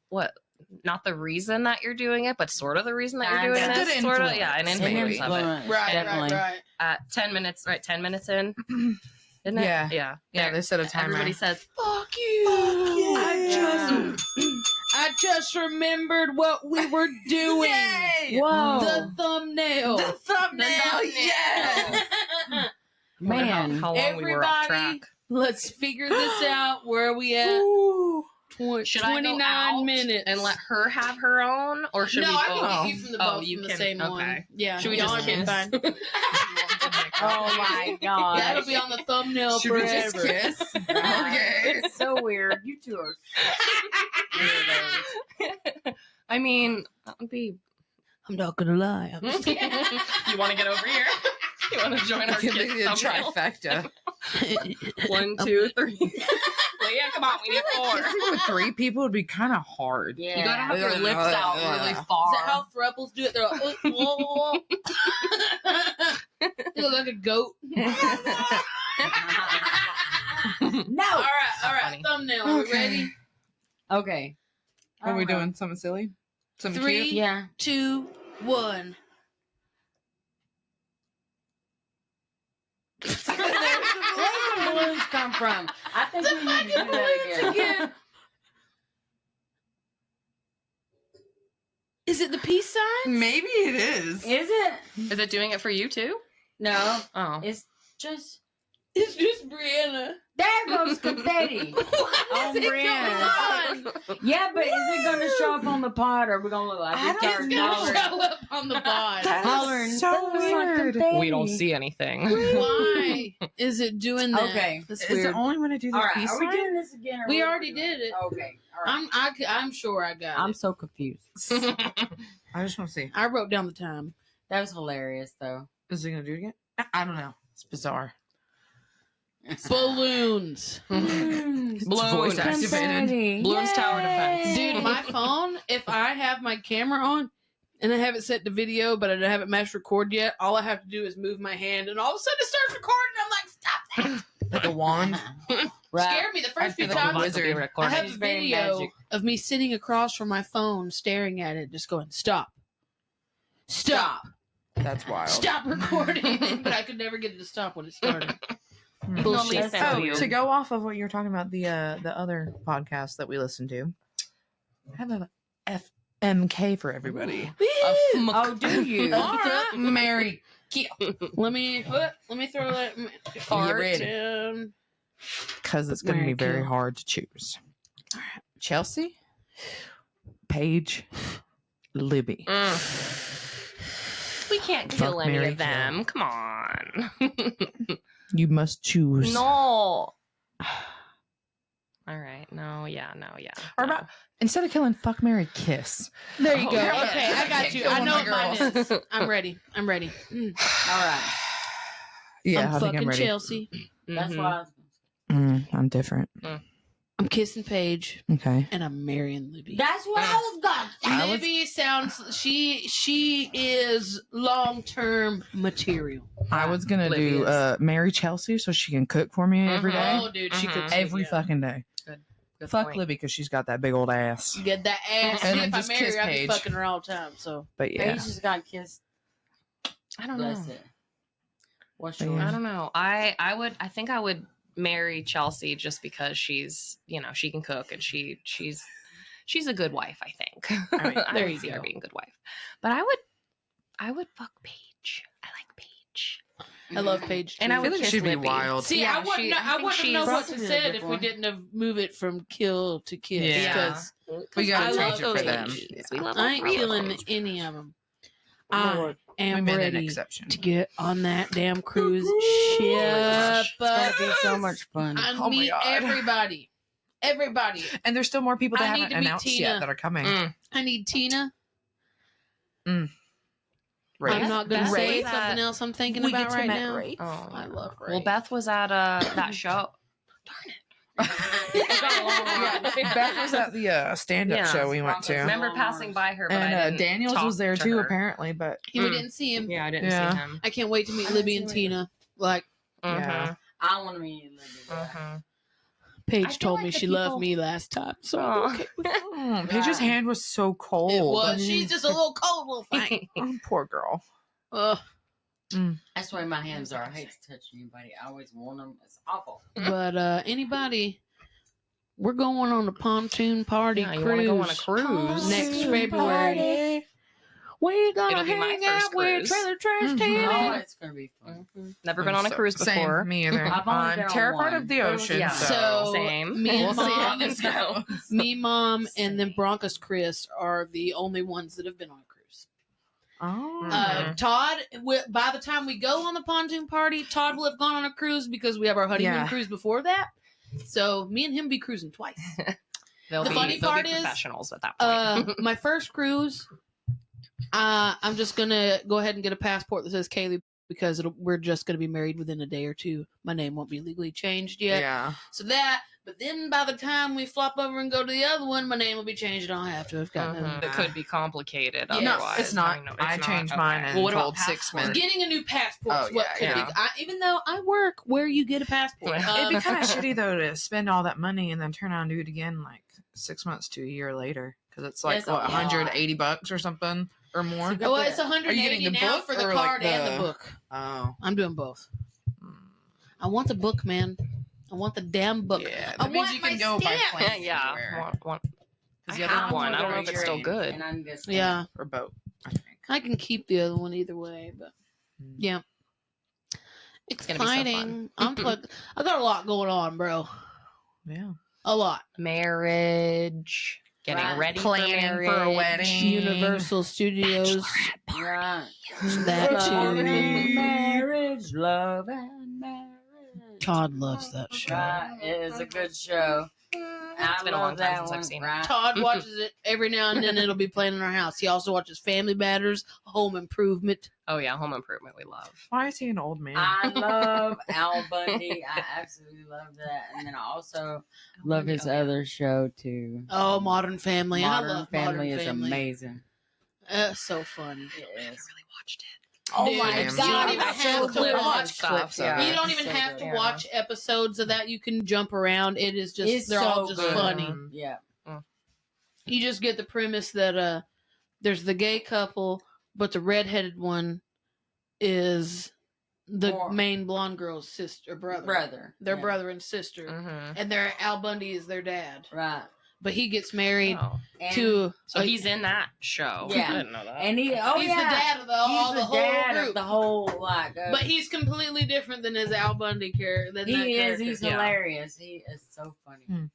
what? Not the reason that you're doing it, but sort of the reason that you're doing Kinda. this. Good Sort of, influence. yeah, an An influence of it. influence, Right, definitely. right. At 10 minutes, right? 10 minutes in, isn't it? Yeah. Yeah. Yeah, There. they set a timer. Everybody says, Fuck you. I just remembered what we were doing. Yay! Whoa. The thumbnail. The thumbnail, yes! Man. how long we were off Everybody, track. let's figure this out. Where are we at? Ooh. Should I go 29 out minutes. and let her have her own, or should no, we I both? can get you from the Oh, both you from the can- same one. okay. Yeah. Should we y'all just are kiss? fine. Oh my god. That'll be on the thumbnail Should we just forever. kiss? Okay. It's so weird. You two are weirdos. I mean, that would be. I'm not gonna lie. I'm just You want to get over here? You want to join our Give me kids the thumbnail? trifecta. 1, 2, 3. Leah, come on, we need 4. Kissing with 3 people would be kind of hard. Yeah. You gotta have your lips out really far. Is that how throuples do it? They're like, whoa, whoa, whoa. You look like a goat. No. All right, funny. thumbnail. Are we ready? Okay. What are we don't know. doing? Something silly? Something 3, cute? Yeah. 2, 1. Where's the balloons come from? I think we need to do that again. Is it the peace sign? Maybe it is. Is it? Is it doing it for you too? No. Oh. It's just. It's just BreAnna. There goes confetti. What is it BreAnna. going on? Yeah, but is it going to show up on the pod, or are we going to look like I we don't started It's gonna hollering? show up on the pod. That is Hollering. so "That looks like weird." confetti." We don't see anything. Why is it doing that? Okay. That's Is weird. it only when I do the All right, peace are we sign? doing this again? Or We what are already doing? did it. Okay. All right. I'm sure I got I'm it. so confused. I just want to see. I wrote down the time. That was hilarious, though. Is it gonna do it again? I don't know. It's bizarre. Balloons. It's voice activated. Confetti. Balloons Tower Yay. Defense. Dude, my phone, if I have my camera on and I have it set to video, but I don't have it matched record yet, all I have to do is move my hand and all of a sudden it starts recording. I'm like, stop that. Like a wand. Right. Scared me the I first few feel like a times. wizard. I have It's a very video magic. of me sitting across from my phone staring at it, just going, stop. Stop. That's wild. Stop recording. But I could never get it to stop when it started. Bullshit. That's Oh, weird. to go off of what you were talking about, the other podcast that we listened to, I have a FMK for everybody. Oh, do you? All right. Mary. Let me throw that Fart. fart in. Because it's going to be Mary very kill. hard to choose. Chelsea, Paige, Libby. We can't kill Fuck, any Mary, of them. Come on. You must choose. No. All right. No. Yeah. Or no. about, instead of killing fuck, Mary, kiss. There you Oh, go. yeah. Okay, I got you. Kill I one know of what my mine girls. is. I'm ready. I'm ready. All right. Yeah, I'm I think fucking I'm ready. Chelsea. That's Mhm. why I was I'm different. I'm kissing Paige, Okay. and I'm marrying Libby. That's what I was going. Libby sounds. She is long term material. I was gonna do Libby's. Mary Chelsea so she can cook for me every day. Oh, dude, she Mhm. cooks Every yeah. fucking day. Good Fuck point. Libby because she's got that big old ass. You get that ass. And Shit, then if I just marry kiss her, I'd be Paige. fucking her all the time. So But yeah. Paige just got kissed. I don't know. Bless it. What's But yours? yeah. I don't know. I think I would marry Chelsea just because she's, she can cook and she's a good wife, I think. right, I there would you see her go. being a good wife. But I would fuck Paige. I like Paige. I love Paige. And too. I would feel like kiss she'd be Libby. wild. See, Yeah, I wouldn't. she- I I think wouldn't know she's- what to Probably say a if we different. didn't have move it from kill to kiss. Yeah. Because We gotta I change love it for those them. pages. We love I all ain't three of killing them. any of them. Lord. I We am made an ready exception. to get on that damn cruise ship. It's gonna be so much fun. I Oh my meet God. everybody. Everybody. And there's still more people that I need haven't to meet announced Tina. yet that are coming. Mm. I need Tina. Right. I'm not going to Beth say was something at- else I'm thinking We about get to right met now. Ray. Oh, I love Ray. Well, Beth was at that show. Yeah, Beth was at the stand-up Yeah. show we went I to. remember passing by her, but I And didn't Daniels talk was there to too, her. apparently. But We Mm. didn't see him. Yeah, I didn't Yeah. see him. I can't wait to meet I Libby didn't and see him Tina. Like, Yeah. I want to meet you, Libby. Mhm. Paige feel told like me the she people- loved me last time. So Aw. I'm okay with that. Paige's hand was so cold. It was. She's just a little cold little thing. Oh, poor girl. Ugh. That's why my hands are. I hate to touch anybody. I always want them. It's awful. But anybody, we're going on a pontoon party Yeah, you cruise. wanna go on a cruise? Next February. We're gonna It'll be my hang first out with cruise. Trailer Trash Mhm. Oh, Tanner. it's gonna be fun. Never been on a cruise Same, before. me either. I've only been I'm on terrified one. of the But it was- ocean. yeah. So Same. me and We'll see how Mom, this goes. me, Mom, and then Bronca's Chris are the only ones that have been on a cruise. Oh. Mhm. Todd, by the time we go on the pontoon party, Todd will have gone on a cruise because we have our honeymoon Yeah. cruise before that. So me and him be cruising twice. They'll The be, funny they'll part be is, professionals at that point. My first cruise, I'm just gonna go ahead and get a passport that says Kaley because we're just gonna be married within a day or two. My name won't be legally changed yet. Yeah. So that, but then by the time we flop over and go to the other one, my name will be changed and I'll have to have gotten Mhm. It could be complicated. Yeah. No, Otherwise, it's not. know, I it's changed not. mine Okay. in Well, what about told 6 passports? minutes. Getting a new passport is Oh, what yeah, could yeah. be. Even though I work where you get a passport. Yeah. It'd be kind of shitty though to spend all that money and then turn around and do it again like 6 months to a year later. Because it's like It's a what, lot. $180 or something or more. It's a Oh, good it's bit. 180 the now book for the or, like, card and the- the book. Oh, I'm doing both. I want the book, man. I want the damn book. yeah. I That means want you can my go by stamp. plane Yeah. anywhere. One. I the other have one one. I don't know if Go it's to still your good. and I can get Yeah, Or boat, I think. I can keep the other one either way, but yeah. gonna be so Exciting. I'm plugged. I got a lot going on, bro. Yeah. A lot. Marriage. Getting Right. ready Planning for marriage. for a wedding. Universal Studios. Right. That Love too. and marriage, love and marriage. Todd loves that show. Right, it is a good show. It's been a long time since I've seen it. Right? Todd watches it every now and then. It'll be playing in our house. He also watches Family Matters, Home Improvement. Oh yeah, Home Improvement we love. Why is he an old man? I love Al Bundy. I absolutely love that, and then I also love his other show too. Oh, Modern Family. Modern I love Family Modern is Family. amazing. So funny. It I is. haven't really watched it. Oh Dude, my you god! don't even I've have seen to clips watch and stuff. Yeah. You don't even So have good. to watch episodes of that. You can jump around. It is just It's they're all so just good. funny. Yeah. You just get the premise that there's the gay couple, but the redheaded one is the More- main blonde girl's sister, brother. Their Yeah. brother and sister, Mm-hmm. and their Al Bundy is their dad. Right. But he gets married And, to. So he's in that show. Yeah. I didn't know that. and he. he's Oh yeah. the dad of the, He's all the the whole dad group. of the whole like. But he's completely different than his Al Bundy character. Than that he is. character. He's Yeah. hilarious. He is so funny.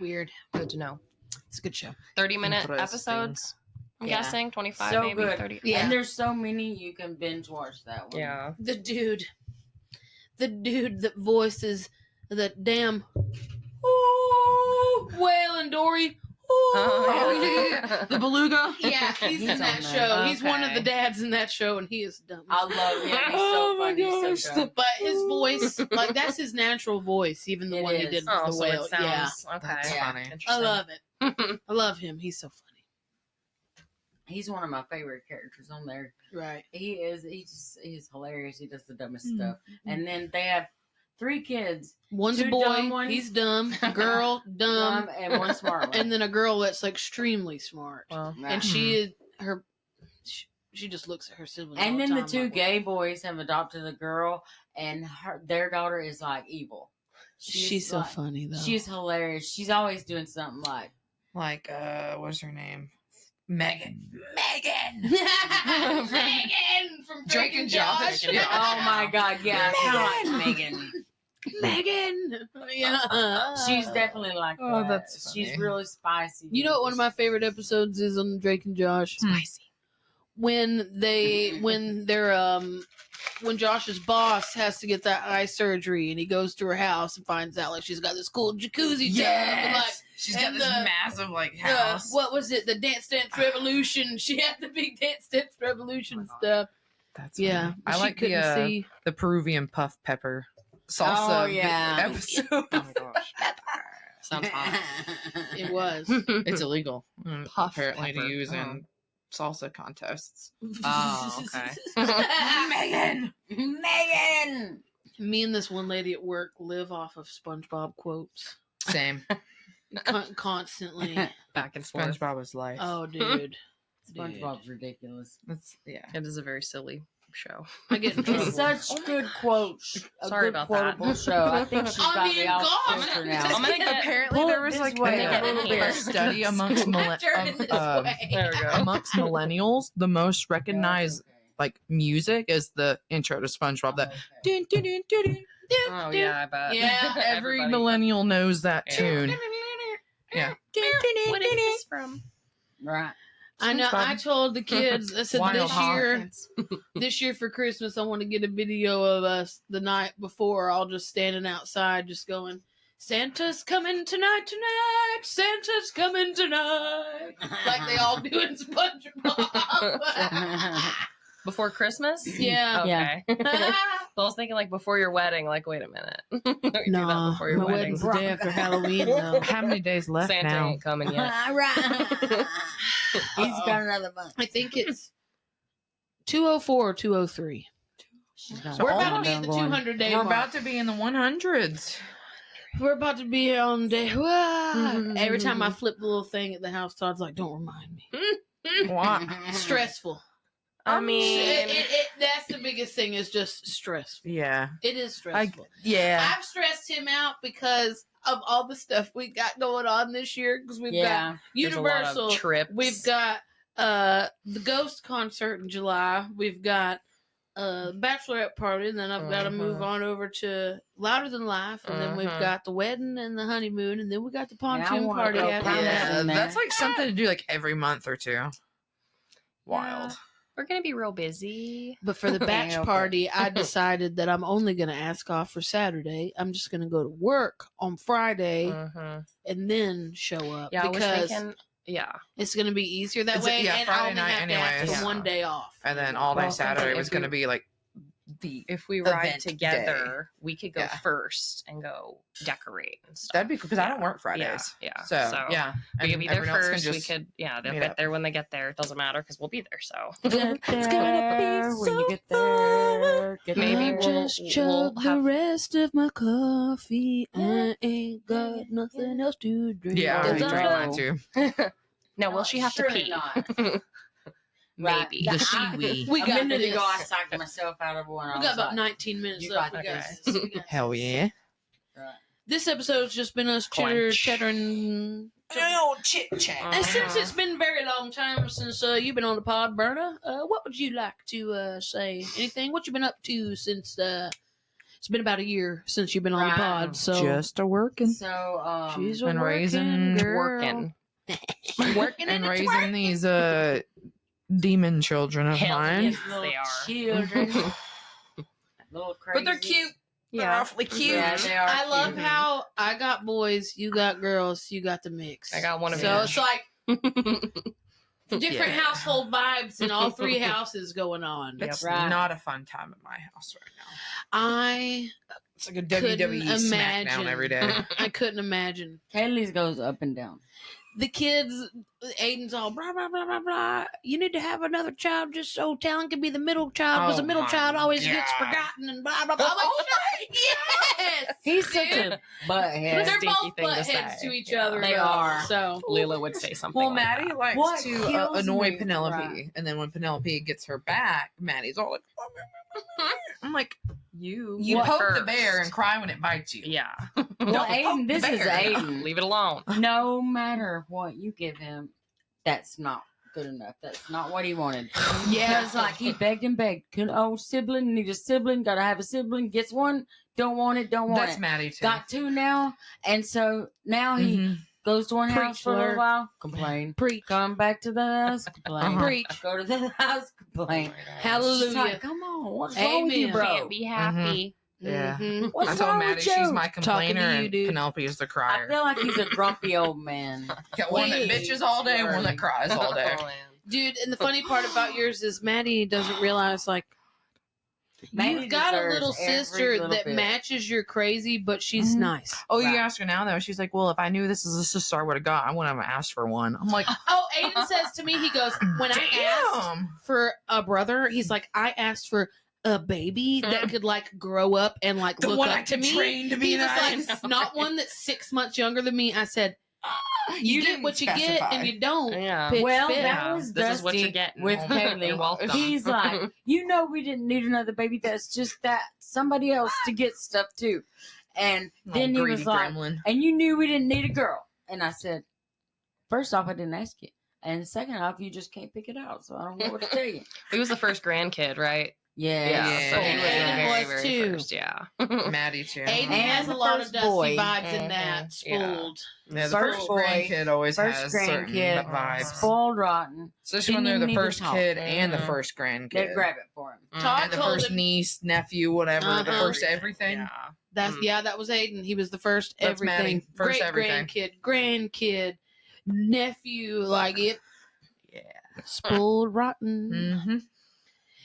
Weird. Good to know. It's a good show. 30-minute Interesting. episodes. I'm Yeah. guessing 25, So maybe good. 30. Yeah. And there's so many you can binge watch that one. Yeah. The dude that voices the damn Waylon Dory. Oh, yeah. The beluga. Yeah, he's He's in that on show. there. He's one of the Okay. dads in that show, and he is dumb. I love him. He's so Oh my funny. He's gosh. so dumb. But his voice, like that's his natural voice, even the It one he is. did with Oh, the so whale. it sounds okay. That's Yeah. funny. I Interesting. love it. I love him. He's so funny. He's one of my favorite characters on there. Right. He is. He's hilarious. He does the dumbest stuff. And then they have 3 kids, One's a 2 boy. dumb ones. He's dumb. Girl, dumb. dumb, and 1 smart one. And then a girl that's like extremely smart. Well, Right. And she is her. She just looks at her siblings. And all then the time 2 like, gay boys have adopted a girl, and their daughter is like evil. She's so like- funny though. She's hilarious. She's always doing something like. Like, what's her name? Megan. Megan from Drake and Josh. Yeah. Oh my god! Yeah, kind of like Megan. Megan. Yeah. She's definitely like Oh, that. that's She's funny. really spicy. You know what one of my favorite episodes is on Drake and Josh? spicy. When Josh's boss has to get that eye surgery and he goes to her house and finds out like she's got this cool jacuzzi tub and like She's got and this the- massive, like, house. what was it? The Dance Revolution. She had the big Dance Revolution stuff. That's Yeah, funny. but I she like couldn't see. the Peruvian puff pepper salsa Oh, yeah. episode. Oh my gosh. Sounds hot. It was. It's illegal, Puff apparently, pepper. to use Oh. in salsa contests. Oh, okay. Megan. Megan. Me and this one lady at work live off of SpongeBob quotes Same. constantly. Back and forth. SpongeBob is life. Oh, dude. SpongeBob's ridiculous. Yeah. It is a very silly show. I get in trouble. It's such good quotes. A Sorry good about that. quotable show. I think she's I'm got being the gone. Oscar I'm now. gonna get- Apparently, Pull there it was this like way a little bit. a study amongst Turn it this way. There we go. amongst millennials. The most recognized like music is the intro to SpongeBob. That dun, dun, dun, dun, dun. Oh yeah, I bet. Yeah, Every Everybody. millennial knows that Yeah. tune. Yeah. What is this from? Right. I know. I SpongeBob. told the kids. I said Wild this year for Christmas, I want to get a video of us the night before, all just standing outside, just going, "Santa's coming tonight. Santa's coming tonight," like they all do in SpongeBob. Before Christmas? Yeah. Okay. Yeah. So I was thinking like before your wedding. Like, wait a minute. Don't you do that Nah, before your my wedding. wedding's the day after Halloween. Though. How many days left Santa now? ain't coming yet. Right. He's got another month. I think it's 204 or 203. She's got So We're all about to be them at the going. 200-day We're mark. about to be in the 100s. We're about to be here on day. Mm-hmm. Every time I flip the little thing at the house, Todd's like, "Don't remind me." Why? Stressful. I mean, That's the biggest thing. Is just stressful. Yeah. It is stressful. Yeah. I've stressed him out because of all the stuff we got going on this year. Because we've got there's a lot of Universal trips. We've got the Ghost concert in July. We've got bachelorette party, and then I've got to move on over to Louder Than Life, and then we've got the wedding and the honeymoon, and then we got the pontoon wanna party go after pontoon. that. Yeah, that's like something to do like every month or two. Yeah. Wild. We're gonna be real busy. But for the batch Okay. party, I decided that I'm only going to ask off for Saturday. I'm just going to go to work on Friday and then show up Yeah, I was because thinking. Yeah, it's going to be easier that It's- way. yeah, and Friday I only night have to ask anyways. for one day off. And then all day Well, Saturday thinking was if going to we- be like the if we ride event together, we could go Yeah. first and go decorate and stuff. that'd be cool because I don't work Fridays. Yeah. So, yeah, We could be there everyone else can first. We just- could, they'll meet get up. there when they get there. It doesn't matter because we'll be there. So It's gonna be when you get there. Get Maybe there. we'll- Just chug the have- rest of my coffee. I ain't got nothing else to drink. Yeah, I already It's drank all- mine too. no, will she have to Surely pee? not. Right. Maybe. The shiwi. We a got minute this. ago, I psyched myself out of one. We got about 19 minutes You left, got you this. guys. We got Hell this. yeah. This episode's just been us Clench. chattering. chit chat. And since it's been a very long time since you've been on the pod, BreAnna, what would you like to say? Anything? What you been up to since it's been about a year since you've been on the Right. pod? So Just a working. So, she's a been working raising- girl. Working. Working and and raising these demon children of Hell mine. yes. little They are. children. Little crazy. But they're cute. They're Yeah. awfully cute. Yeah, they are. I love cute. how I got boys, you got girls, you got the mix. I got one of So each. it's like different Yeah. household vibes in all three houses going on. It's Right. not a fun time at my house right now. I It's like a couldn't WWE SmackDown imagine. every day. I couldn't imagine. Kaylee's goes up and down. The kids, Aiden's all blah blah blah blah blah. You need to have another child just so Talon can be the middle child because Oh the middle my child always gets God. forgotten and blah blah blah. I'm like, yes, He's such a butthead. they're Stinky both thing to butt say. heads to each Yeah. other. They though. are. So Lila would say something. Well, like Maddie that. likes What to kills annoy me- Penelope, Right. and then when Penelope gets her back, Maddie's all like, I'm like, You you What poke the first. bear and cry when it bites you. Yeah. Well, Don't Aiden, poke this the is bear. Aiden. Leave it alone. No matter what you give him, that's not good enough. That's not what he wanted. yeah, Because, like, he begged and begged. Can sibling, need a sibling, gotta have a sibling, gets one, don't want it, don't want That's it. Maddie too. Got two now, and so now he Mhm. goes to one house Preach, for a little Lord. while, complain. preach, Come back to the house, complain. Uh-huh. preach. Go to the house, complain. Hallelujah. It's like, come on, what's wrong with you, Amen. bro? Can't be happy. Yeah. Mhm. What's I told wrong Maddie with she's you? my Talking complainer to you, and dude. Penelope is the I crier. feel like he's a grumpy old man. Got one that Please, bitches all day and one Lord. that cries all day. Dude, and the funny part about yours is Maddie doesn't realize like Maddie you've got a deserves little every sister little that bit. matches your crazy, but she's Mhm. nice. Oh, you Right. ask her now though. She's like, "Well, if I knew this is a sister, I would have got. I wouldn't have asked for one." I'm like, Oh, Aiden says to me, he goes, when I asked "Damn." for a brother, he's like, I asked for a baby that could like grow up and like The look one up I to could me. train to be He was nice. like, not one that's 6 months younger than me. I said, you get didn't what you get specify. and you don't. Yeah. Pitch Well, fit. that was This is what Dusty you're getting. with You're Kaley. welcome. He's like, we didn't need another baby. That's just that somebody else to get stuff too. And then he Greedy was like, gremlin. and you knew we didn't need a girl. And I said, first off, I didn't ask you. And second off, you just can't pick it out. So I don't know what to tell you. He was the first grandkid, right? Yeah. Yeah. So he was the Aiden very, was very too. first. Yeah. Maddie too. Aiden And has a the lot of first Dusty boy. vibes in Mhm. that. Spoiled. Yeah, the First first boy, grandkid always First has certain grandkid, vibes. spoiled rotten. Especially when they're Didn't the even need to first talk. kid and the Mhm. first grandkid. They grab it for him. Todd And the told first him niece, nephew, whatever. The Uh-huh. first everything. Yeah. that's that was Aiden. He was the first That's everything. Maddie. First Great everything. grandkid, nephew, like it. Yeah. Spoiled rotten. Mm-hmm.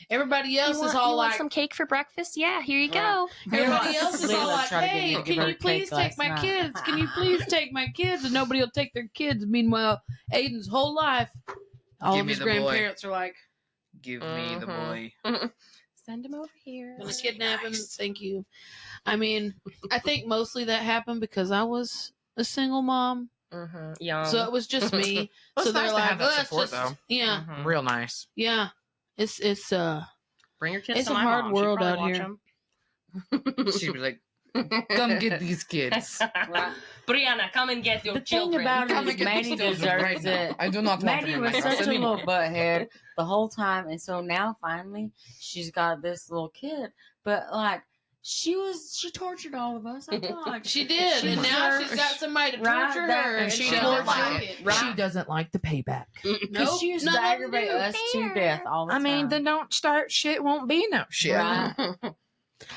Everybody else is all like, some cake for breakfast? Yeah, here you Right. go. everybody else is all Leela like, tried to get hey, me to give can her you a please cake take last my night." kids? Can you please take my kids? And nobody will take their kids. Meanwhile, Aiden's whole life, all Give of me his the boy. grandparents are like, Give me the Mhm. boy. Send him over here. I'm gonna kidnap him. Thank you. I mean, I think mostly that happened because I was a single mom, Young. so it was just me. Well, So it's they're nice to like, have that let's support, just, though. yeah, Real nice. yeah. It's Bring your kids it's to a my hard mom. She'd world probably out watch here. 'em. She'd be like, come get these kids. Right. BreAnna, come and get your The children. thing about Come it and is get Maddie these children deserves right now. it. I do not want them Maddie in my was house such a anymore. little butthead the whole time, and so now finally she's got this little kid. But like she tortured all of us. I feel like She did, She and now deserves- she's got somebody to Right, torture that- her, and she she'll doesn't take like it. Right. She doesn't like the payback. because Nope, she used none to of 'em aggravate do. us to death all the I time. mean, then don't start shit. Won't be no shit. Right.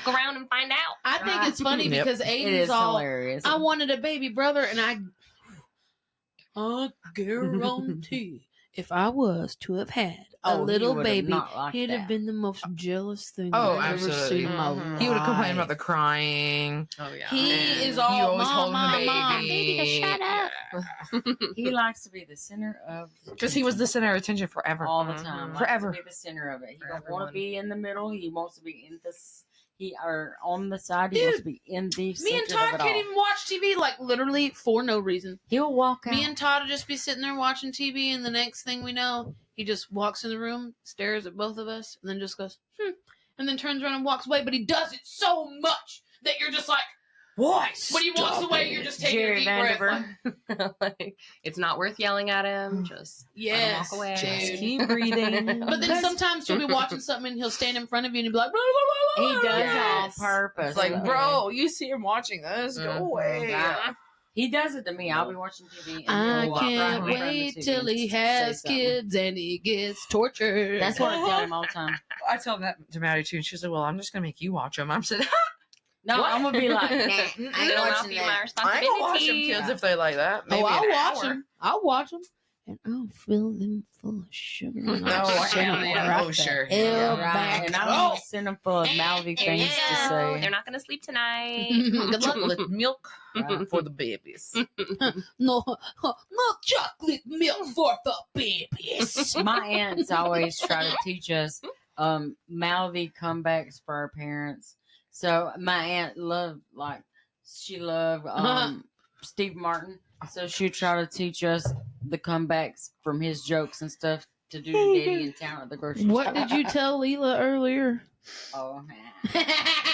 Go around and find out. I think Right. it's funny Yep. because It Aiden's is all. hilarious. I wanted a baby brother, and I guarantee if I was to have had a Oh, he little would have baby, not liked he'd that. have been the most jealous thing Oh, I've ever absolutely. seen in my Mhm. life. He would have complained about the crying. Oh yeah. He and is you all always mom, holding the mom, baby. mom. Baby, shut up. He likes to be the center of Because he was the center of attention forever. all the Mhm. time. Likes Forever. to be the center of it. He For don't want everyone. to be in the middle. He wants to be in this. He or on the side. He wants to be in the center Me and Todd of it can't all. even watch TV, like literally for no reason. He'll walk out. Me and Todd will just be sitting there watching TV, and the next thing we know, he just walks in the room, stares at both of us, and then just goes, and then turns around and walks away. But he does it so much that you're just like, What? when he walks away, you're just taking Jerry a deep breath. Vanderbilt. Like, Like, it's not worth yelling at him. Just yes, walk away. Just dude. keep breathing. But then sometimes you'll be watching something, and he'll stand in front of you, and he'll be like, blah, blah, He blah, blah. does it on Yes. purpose. It's like, So- bro, you see him watching this. Go Mhm. away. Right. He does it to me. I'll be watching TV. And I he'll walk right can't in front of the wait TV till he and say has something. kids and he gets tortured. That's what I tell him all the time. I tell that to Maddie too, and she's like, "Well, I'm just gonna make you watch them." I'm saying, No, What? I'm gonna be like, nah, I ain't It'll not watching be my that. "I responsibility. ain't gonna watch them kids if they like that." Maybe I'll an watch hour. them. I'll watch them. And I'll fill them full of sugar. And No, I'll send hell them yeah. right Oh, sure. the hell Right, back. and I'm gonna send him full of mouthy things to say. They're not going to sleep tonight. Good luck. Chocolate milk Right. for the babies. No chocolate milk for the babies. My aunts always try to teach us mouthy comebacks for our parents. So my aunt loved Steve Martin. So she'd try to teach us the comebacks from his jokes and stuff to do to Daddy in town at the grocery store. What did you tell Leela earlier? Oh, man.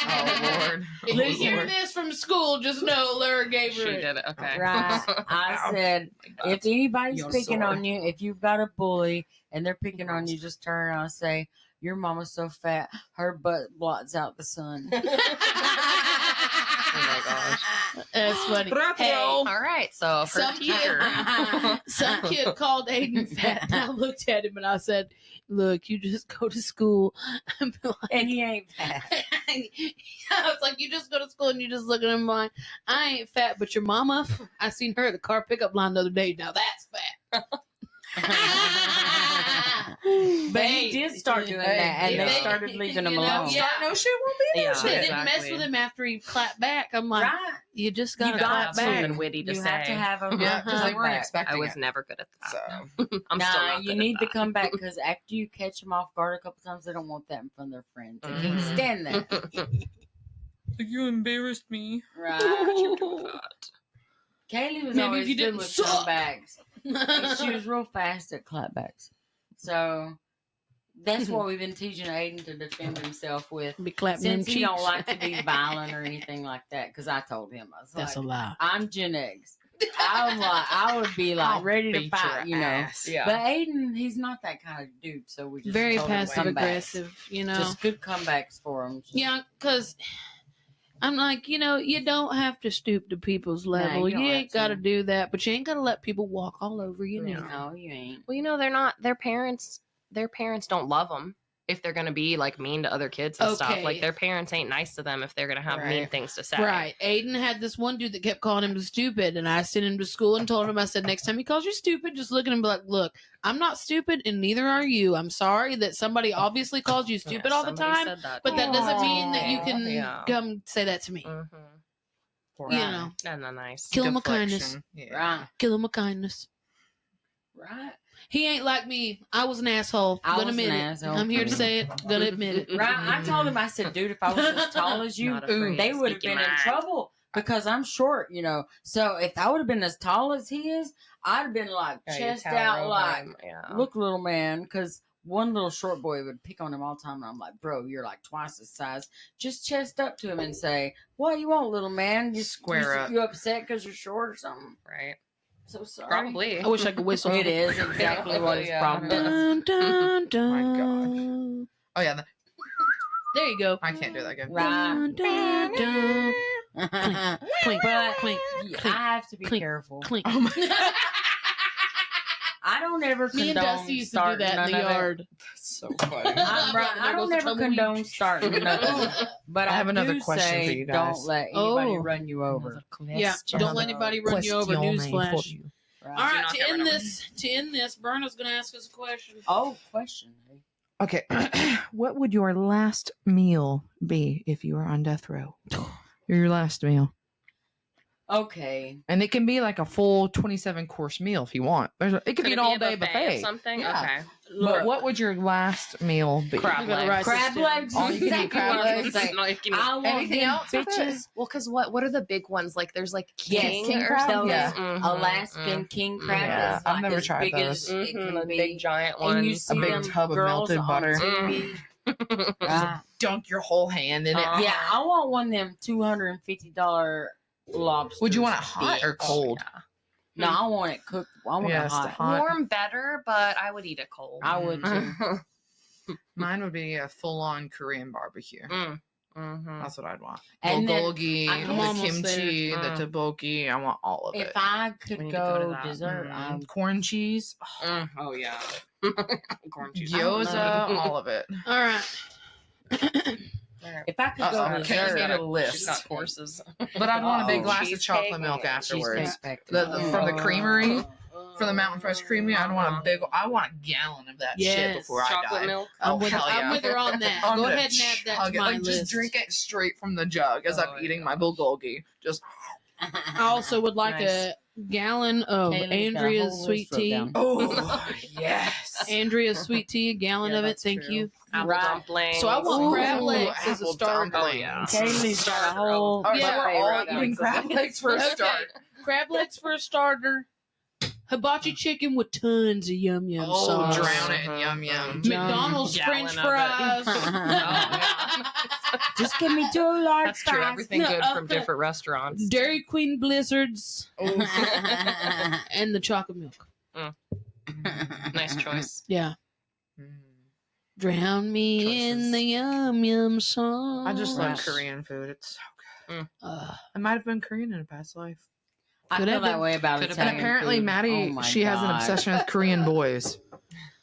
Oh Lord. If you hear this from school, just know Laura gave She her it. did it. Okay. Right. I said, if anybody's You're picking sorry. on you, if you've got a bully and they're picking on you, just turn around and say, your mama's so fat, her butt blots out the sun. Oh my gosh. That's funny. Retro. Hey, All right. So for Some teacher. some kid called Aiden fat, and I looked at him and I said, "Look, you just go to school and be like." And he ain't fat. I was like, "You just go to school and you just look at him like, I ain't fat, but your mama, I seen her at the car pickup line the other day. Now that's fat." But he did start doing that, and they They- started leaving him you know, alone. yeah. Start no shit won't be no Yeah. They shit. didn't mess with him after he clapped back. I'm like, Right. you just You gotta got clap to. back. Something witty to You say. have to have a Yeah, because they weren't comeback. expecting I was it. never good at that. So I'm still Nah, not you good need at to that. come back because after you catch them off guard a couple times, they don't want that in front of their friends. They can't Mhm. stand that. you embarrassed me. Right. Kaylee was Maybe always if you good didn't with suck. comebacks. And she was real fast at clapbacks. So that's what we've been teaching Aiden to defend himself with. Be clapping them Since he cheeks. don't like to be violent or anything like that, because I told him, I was That's a like, lie. I'm Gen X. I would be like I'll ready to beat fight, your you know. ass. Yeah. But Aiden, he's not that kind of dude, so we just Very told him passive comebacks. aggressive, you know. Just good comebacks for him. Just- Yeah, because I'm like, you know, you don't have to stoop to people's level. you don't you have ain't got to to. do that, but you ain't got to let people walk all over you. Yeah. Neither. No, you ain't. Well, you know, they're not their parents don't love them if they're going to be like mean to other kids and stuff. Okay. Like their parents ain't nice to them if they're going to have mean Right. things to say. Right. Aiden had this one dude that kept calling him stupid, and I sent him to school and told him, I said, next time he calls you stupid, just look at him and be like, look, I'm not stupid, and neither are you. I'm sorry that somebody obviously calls you stupid Yeah, all the somebody time, said that but to that me. doesn't mean that you can Yeah. come say that to me. Mm-hmm. You know, That's not nice. kill him with Deflection. kindness. Yeah. Right. Kill him with kindness. Right. He ain't like me. I was an asshole. I Gonna was admit an it. asshole. I'm here to say it. Gonna admit it. Right? I told him, I said, dude, if I was as tall as you, Not afraid they to would have speak your been in mind. trouble because I'm short, you know. So if I would have been as tall as he is, I'd have been like Yeah, you chest tower out, over like, him, yeah. look, little man, because one little short boy would pick on him all the time. And I'm like, bro, you're like twice his size. Just chest up to him and say, what you want, little man? You Square up. You upset because you're short or something? Right. So sorry. Probably. I wish I could whistle. It is exactly what his Yeah. problem is. Dun, dun, dun. My Oh yeah, There you go. I can't do that good. Right. Dun, dun, dun. Clink, But clink, I clink, have to be clink, careful. clink. Oh my I don't ever Me and condone Dusty used to do starting that in the none of it. yard. so funny. I'm right. I don't ever condone starting nothing. But I have another do question say, for you guys. Don't let anybody Oh. run you over. Yeah, don't let anybody run you over. Newsflash. Right. All right, not to get end run over. this, BreAnna's gonna ask us a question. Oh, question. Okay, what would your last meal be if you were on death row? Your last meal, Okay. and it can be like a full 27-course meal if you want. It could be an all-day Of buffet. something? Yeah. Okay. But what would your last meal be? Crab You gotta legs. write Crab this down. legs? Oh, you can Exactly eat crab what I was legs? gonna say. No, you can- I want Anything them else with it? bitches. Well, because what are the big ones? Like there's like Yes, king, king or crab? something. Yeah. Mhm, Alaskan king crab. Yeah, is I've like never as tried big those. as it mhm, can the be. big giant And you ones. see A big them tub of girls melted on butter. TV. Right. Dunk your whole hand in it. Yeah, I want one of them $250 lobsters. Would you want it hot or bitch. cold? No, I want it cooked. I want Yes, it the hot. hot. Warm better, but I would eat it cold. I would too. Mine would be a full-on Korean barbecue. Mm-hmm. That's what I'd want. And then Bulgogi, I'm the almost kimchi, there. the tteokbokki. I want all of If it. I We could need to go to go that. dessert, Corn cheese, Oh yeah. Corn cheese. gyoza, all of it. All right. if I could go Uh-oh, dessert, Kaylee's got a She's list. got courses. But I'd want a big Uh-oh. glass of Cheesecake chocolate milk and afterwards. Cheesecake Factory. From the creamery, from the Mountain Fresh Creamery, I want a gallon of that shit Yes. before I Chocolate die. milk. Oh, I'm with, hell yeah. I'm with her on that. I'm Go gonna ahead and add that chug to it. my Like, list. just drink it straight from the jug as Oh, I'm eating yeah. my bulgogi. Just I also would like Nice. a gallon of Kaylee's got a Andrea's whole sweet list wrote tea. down. oh yes. Andrea's sweet tea, a gallon Yeah, of it. that's Thank true. you. Apple Right. dumplings. So I want Ooh, crab legs as a apple starter. dumplings. Oh, yeah. Kaylee's got a whole. Oh, so Yeah. we're all buffet right eating now. crab legs for a Okay. start. Crab legs for a starter. Hibachi chicken with tons of yum yum Oh, sauce. drown it in yum yum. McDonald's Gallon French of it. fries. Just give me 2 large That's true. fries. Everything good from different restaurants. Dairy Queen blizzards and the chocolate milk. Nice choice. Yeah. Drown me in Choices. the yum yum sauce. I just Right. love Korean food. It's so good. Uh, I might have been Korean in a past life. I Could feel have that been. way about Could have Italian And apparently, food. Maddie, Oh my she has an God. obsession with Korean boys.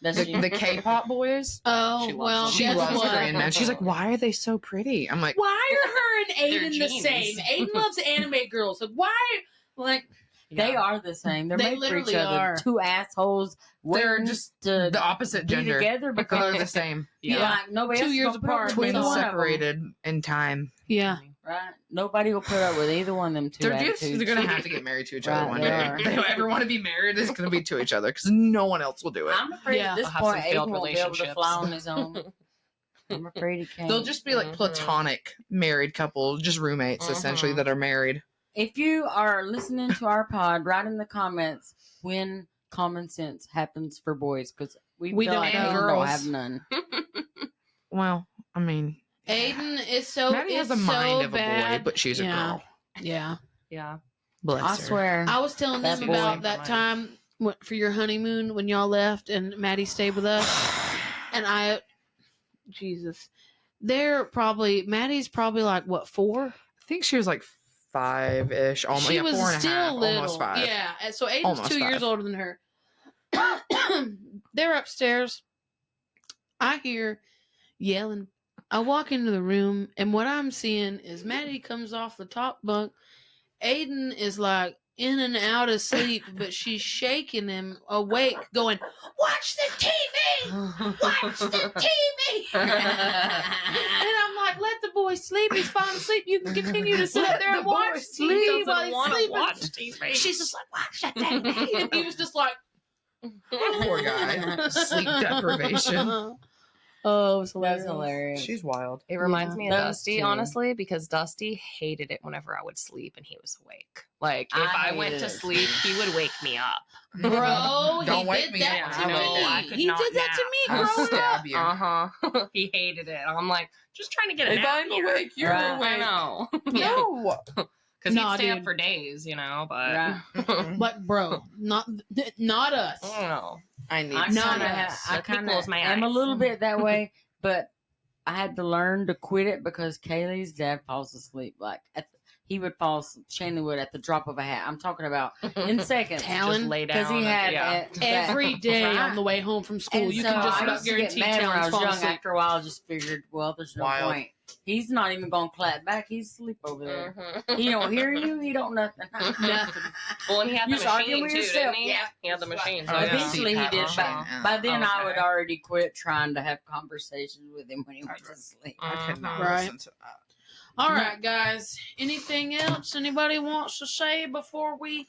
Does The, she? the K-pop boys. oh, She loves well, them. She guess loves what? Korean men. She's like, why are they so pretty? I'm like, Why are her and They're Aiden the genes. same? Aiden loves anime girls. Like, why? Like, They are the same. They're They made for each literally other. are. 2 assholes. they're waiting just to the opposite be gender. together But they're the because same. Yeah. like, nobody 2 else is years gonna put up apart. with Twins either one of them. separated in time. yeah. Right? Nobody will put up with either one of them 2 They're attitudes. going to have to get married to each other Right, one they day. are. If they don't ever want to be married, it's going to be to each other because no one else will do it. I'm afraid Yeah. at this They'll have point some Aiden failed won't be able to relationships. fly on his own. I'm afraid he can't. They'll just be like Mhm. platonic married couple, just roommates essentially Mhm. that are married. If you are listening to our pod, write in the comments when common sense happens for boys because we We feel don't like know. Aiden don't Girls. have none. Well, I mean, Aiden is so. Maddie has it's a mind so of a boy, bad. but she's a Yeah. girl. Yeah. Yeah. Bless I her. swear. I was telling That them boy. about that time for your honeymoon when y'all left and Maddie stayed with us. And Jesus. Maddie's probably like, what, 4? I think she was like 5-ish, almost She 4 was and a still half, little. almost 5. Yeah. And so Aiden's Almost 2 years 5. older than her. They're upstairs. I hear yelling. I walk into the room, and what I'm seeing is Maddie comes off the top bunk. Aiden is like in and out of sleep, but she's shaking him awake, going, "Watch the TV! Watch the TV!" And I'm like, "Let the boy sleep. He's fine asleep. You can continue to sit up there and watch TV while he's sleeping." watch TV. She's just like, "Watch that TV!" And he was just like, Poor guy. Sleep deprivation. Oh, it was That's hilarious. hilarious. She's wild. It reminds Yeah. me of Those Dusty, two. honestly, because Dusty hated it whenever I would sleep and he was awake. Like, if I went hated to it. sleep, he would wake me up. Bro, Don't he wake did me that up. to I me. know, I could He not did that nap. to me I'll growing up. stab you. Uh-huh. He hated it. I'm like, just trying to get a If nap I'm here. awake, you're Right. awake. I know. No. Because Nah, he'd stay dude. up for days, you know, but... Right. But bro, not us. I don't know. I need I No, kind no. of, I Let me kind close of my am a eyes. little bit that way, but I had to learn to quit it because Kaylee's dad falls asleep. Like he would fall, Shannon would at the drop of a hat. I'm talking about in seconds. Talon, Just lay down. Because he had yeah. Every day Right. on the way home from school, And you so can just I about used to get guarantee mad when I Talon's was falling young. asleep. After a while, I just figured, well, there's no Wild. point. He's not even going to clap back. He's asleep over there. Mhm. He don't hear you. He don't nothing. Nothing. Well, and he had the You was arguing machine, with too, yourself. didn't he? Yeah. He had the machine. Oh, yeah. Eventually, he CPAP did. machine, By, yeah. by then, I Okay. would already quit trying to have conversations with him when he went to sleep. I could not Right. listen to that. All right, guys. Anything else anybody wants to say before we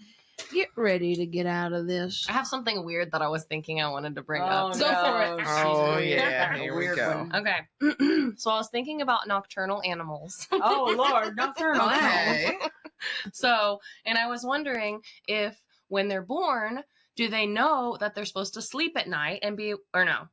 get ready to get out of this? I have something weird that I was thinking I wanted to bring Oh, up. Go for it. Oh, She's yeah, weird. here we Weird go. one. Okay. So I was thinking about nocturnal animals. Oh Lord, nocturnal animals. Okay. So, and I was wondering if when they're born, do they know that they're supposed to sleep at night and be, or no,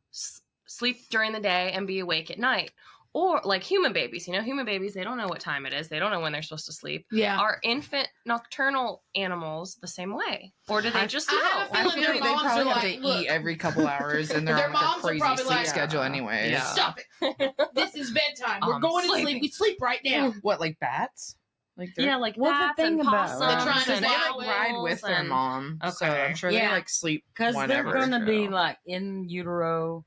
sleep during the day and be awake at night? Or like human babies, human babies, they don't know what time it is. They don't know when they're supposed to sleep. Yeah. Are infant nocturnal animals the same way? Or do they just know? I have a I feeling feel their like they moms probably are have like, to look, eat every couple hours, and they're their on like moms a are crazy probably sleep like, schedule anyways. Yeah. Stop it. This is bedtime. We're I'm going to sleep. sleeping. We sleep right now. What, like bats? Like they're- Yeah, like Well, the bats thing and about- possums They're trying to and they fly like ride with their and- mom. So Okay. I'm sure Yeah. they like sleep Because they're whenever. going to be True. like in utero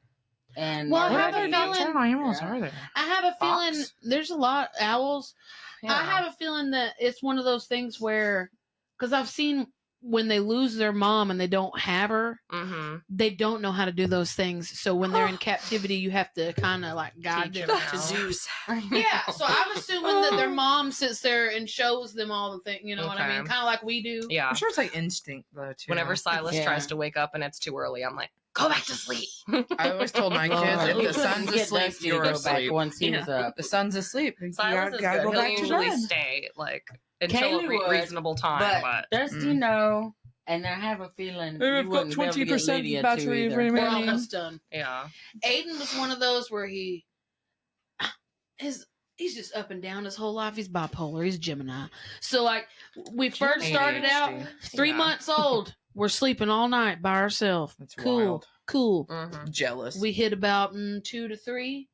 and Well, I What have a other feeling- nocturnal animals Yeah. are there? I have a feeling Fox? there's a lot owls. Yeah. I have a feeling that it's one of those things where, because I've seen when they lose their mom and they don't have her, Mm-hmm. they don't know how to do those things. So when they're in captivity, you have to kind of like guide Teach them them to how. do. Yeah, so I'm assuming that their mom sits there and shows them all the things. You know what I Okay. mean? Kind of like we do. Yeah. I'm sure it's like instinct though too. Whenever Silas Yeah. tries to wake up and it's too early, I'm like, go back to sleep. I always told my Lord, kids, we if the couldn't sun's get asleep, Dusty to you're go back asleep. once he was up. The sun's asleep. You Silas is gotta good. go He'll back to usually bed. stay like until Kaley a would, reasonable time. But But Dusty, no. And I have a feeling you wouldn't be able to get Lydia to either. We're almost done. yeah. Aiden was one of those where he's just up and down his whole life. He's bipolar. He's Gemini. So like we first started out, ADHD. 3 Yeah. months old. We're sleeping all night by ourselves. That's Cool, wild. cool. Mm-hmm. We Jealous. hit about 2 to 3.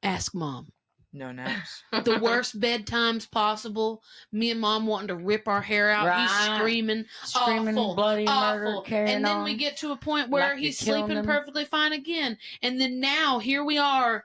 Ask mom. No naps. The worst bedtimes possible. Me and mom wanting to rip our hair out. He's Right. screaming. Screaming Awful, bloody murder, awful. carrying And then on. we get to a point where Like he's you're killing sleeping him. perfectly fine again. And then now here we are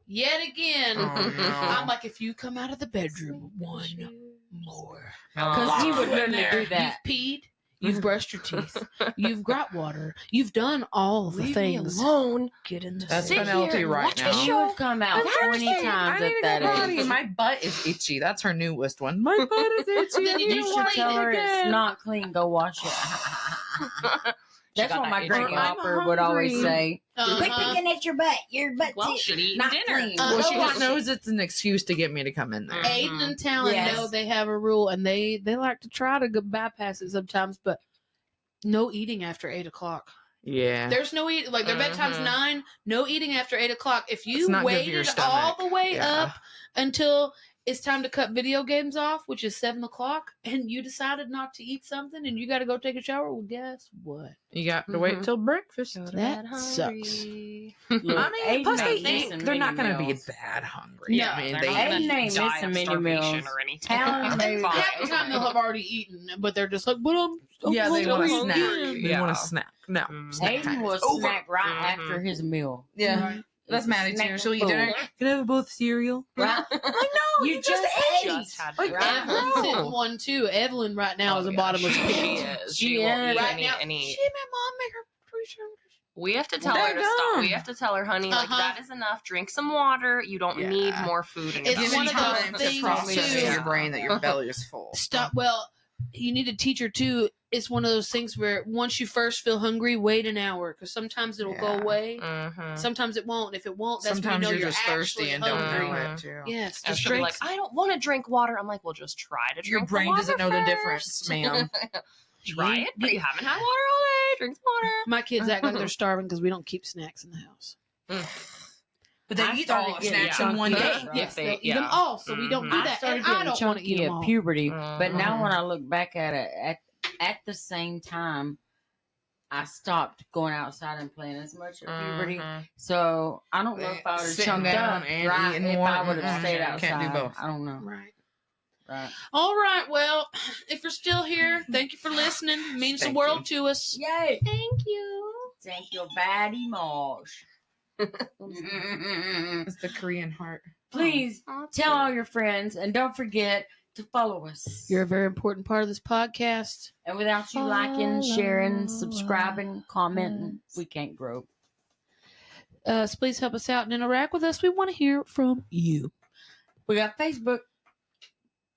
yet again. Oh, no. I'm like, if you come out of the bedroom one more. Because he would in literally there, do that. You've peed. You've brushed your teeth. You've got water. You've done all the things. alone. Get in the That's sit Penelope here, right watch now. me She show. would come out 20 times I at need to that go potty. age. My butt is itchy. That's her newest one. My butt is itchy. Then I you need You to just should wash tell it her again. it's not clean. Go wash it. That's got what that my itchy Granny butt. Hopper would always hungry. say. Quit Uh-huh. picking at your butt. Your butt's Well, should eat not dinner. clean. Uh, Well, she Oh, just knows it's an excuse to get me to come in there. Aiden and Talon Yes. know they have a rule, and they like to try to go bypass it sometimes, but no eating after 8 o'clock. Yeah. There's no eat like their bedtime's Mhm. 9. No eating after 8 o'clock. If It's you not good for your waited all stomach. the way Yeah. up until it's time to cut video games off, which is 7 o'clock, and you decided not to eat something, and you got to go take a shower, well, guess what? You got to wait Mhm. till breakfast. That sucks. Look, I mean, plus Aiden they ain't eat. They're not going to be meals. that hungry. No, I mean, They're they not Aiden gonna ain't die missing of many starvation meals. or anything. Talon maybe. And half the time they'll have already eaten, but they're just like, but I'm yeah, they want hungry a snack. again. They Yeah. want a snack. No, Mm. snack time Aiden will is over. snack right Mhm. after his meal. Yeah, Right. that's It's a Maddie too. snack She'll eat food. dinner. Can I have both cereal? Right? No, You just ate. Just had Like, food. Evelyn's No. hitting one too. Evelyn right now is a Oh, yeah, bottomless she pit. is. She She won't is. eat Right any, now, any. she made mom make her 3 sandwiches. We have to tell They're her to stop. done. We have to tell her, honey, like Uh-huh. that is enough. Drink some water. You don't Yeah. need more food in your It's Give belly. one me of those time to things, process too. in your brain that your belly is full. Stop. Well, you need to teach her too. it's one of those things where once you first feel hungry, wait an hour because sometimes it'll go Yeah. away. Mhm. Sometimes it won't. If it won't, that's when Sometimes you know you're just thirsty actually and don't hungry. know it too. Yes, And just she'll be drink. like, I don't want to drink water. I'm like, well, just try to drink Your brain the water doesn't know the first. difference, ma'am. Try it, but you haven't had water all day. Drink some water. My kids act like they're starving because we don't keep snacks in the house. But they I eat started all the getting snacks in one chunky, day. right? Yes, They- they'll eat yeah. them all, so we don't do Mhm. I that. started And I getting don't want to eat chunky them at all. puberty, but now Mhm. when I look back at it, at the same time, I stopped going outside and playing as much at puberty. Mhm. So I don't know if I would have Sitting chunked down up, and right? eating If more. I would have Mm-mm. stayed outside, Can't do both. I don't know. Right. Right? All right. Well, if you're still here, thank you for listening. It means the Thank world to us. Yay! Thank you. Thank you, Baddie Mosh. It's the Korean heart. Please tell all your friends and don't forget to follow us. You're a very important part of this podcast. And without you liking, sharing, subscribing, commenting, we can't grow. So please help us out and interact with us. We want to hear from you. We got Facebook,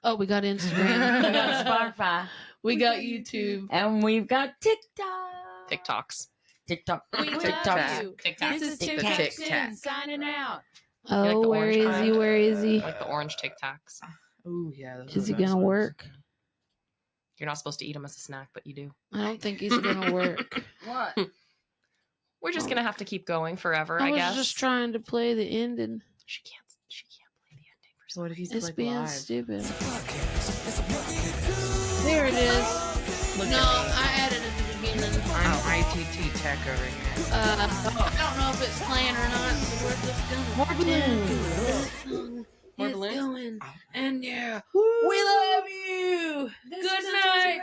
Oh, we got Instagram. we got Spotify, we got YouTube. and we've got TikTok. TikToks. TikTok. We TikTok. love you. TikTok. This is Tic Tic Tac. Tac Tic Tac. Sin signing out. like Oh, the where orange is kind? he? Where is he? Like the orange Tic Tacs. Oh yeah. those Is are he the best gonna ones. work? You're not supposed to eat them as a snack, but you do. I don't think he's gonna work. What? We're just gonna have to keep going forever, I I was guess. just trying to play the ending. She can't play the ending for So what if he's It's like being live? stupid. There it is. No, I added it at the beginning. I'm ITT tech over here. I don't know if it's playing or not. So we're just gonna More balloons. More It's balloons? going. And yeah, We love you. good night.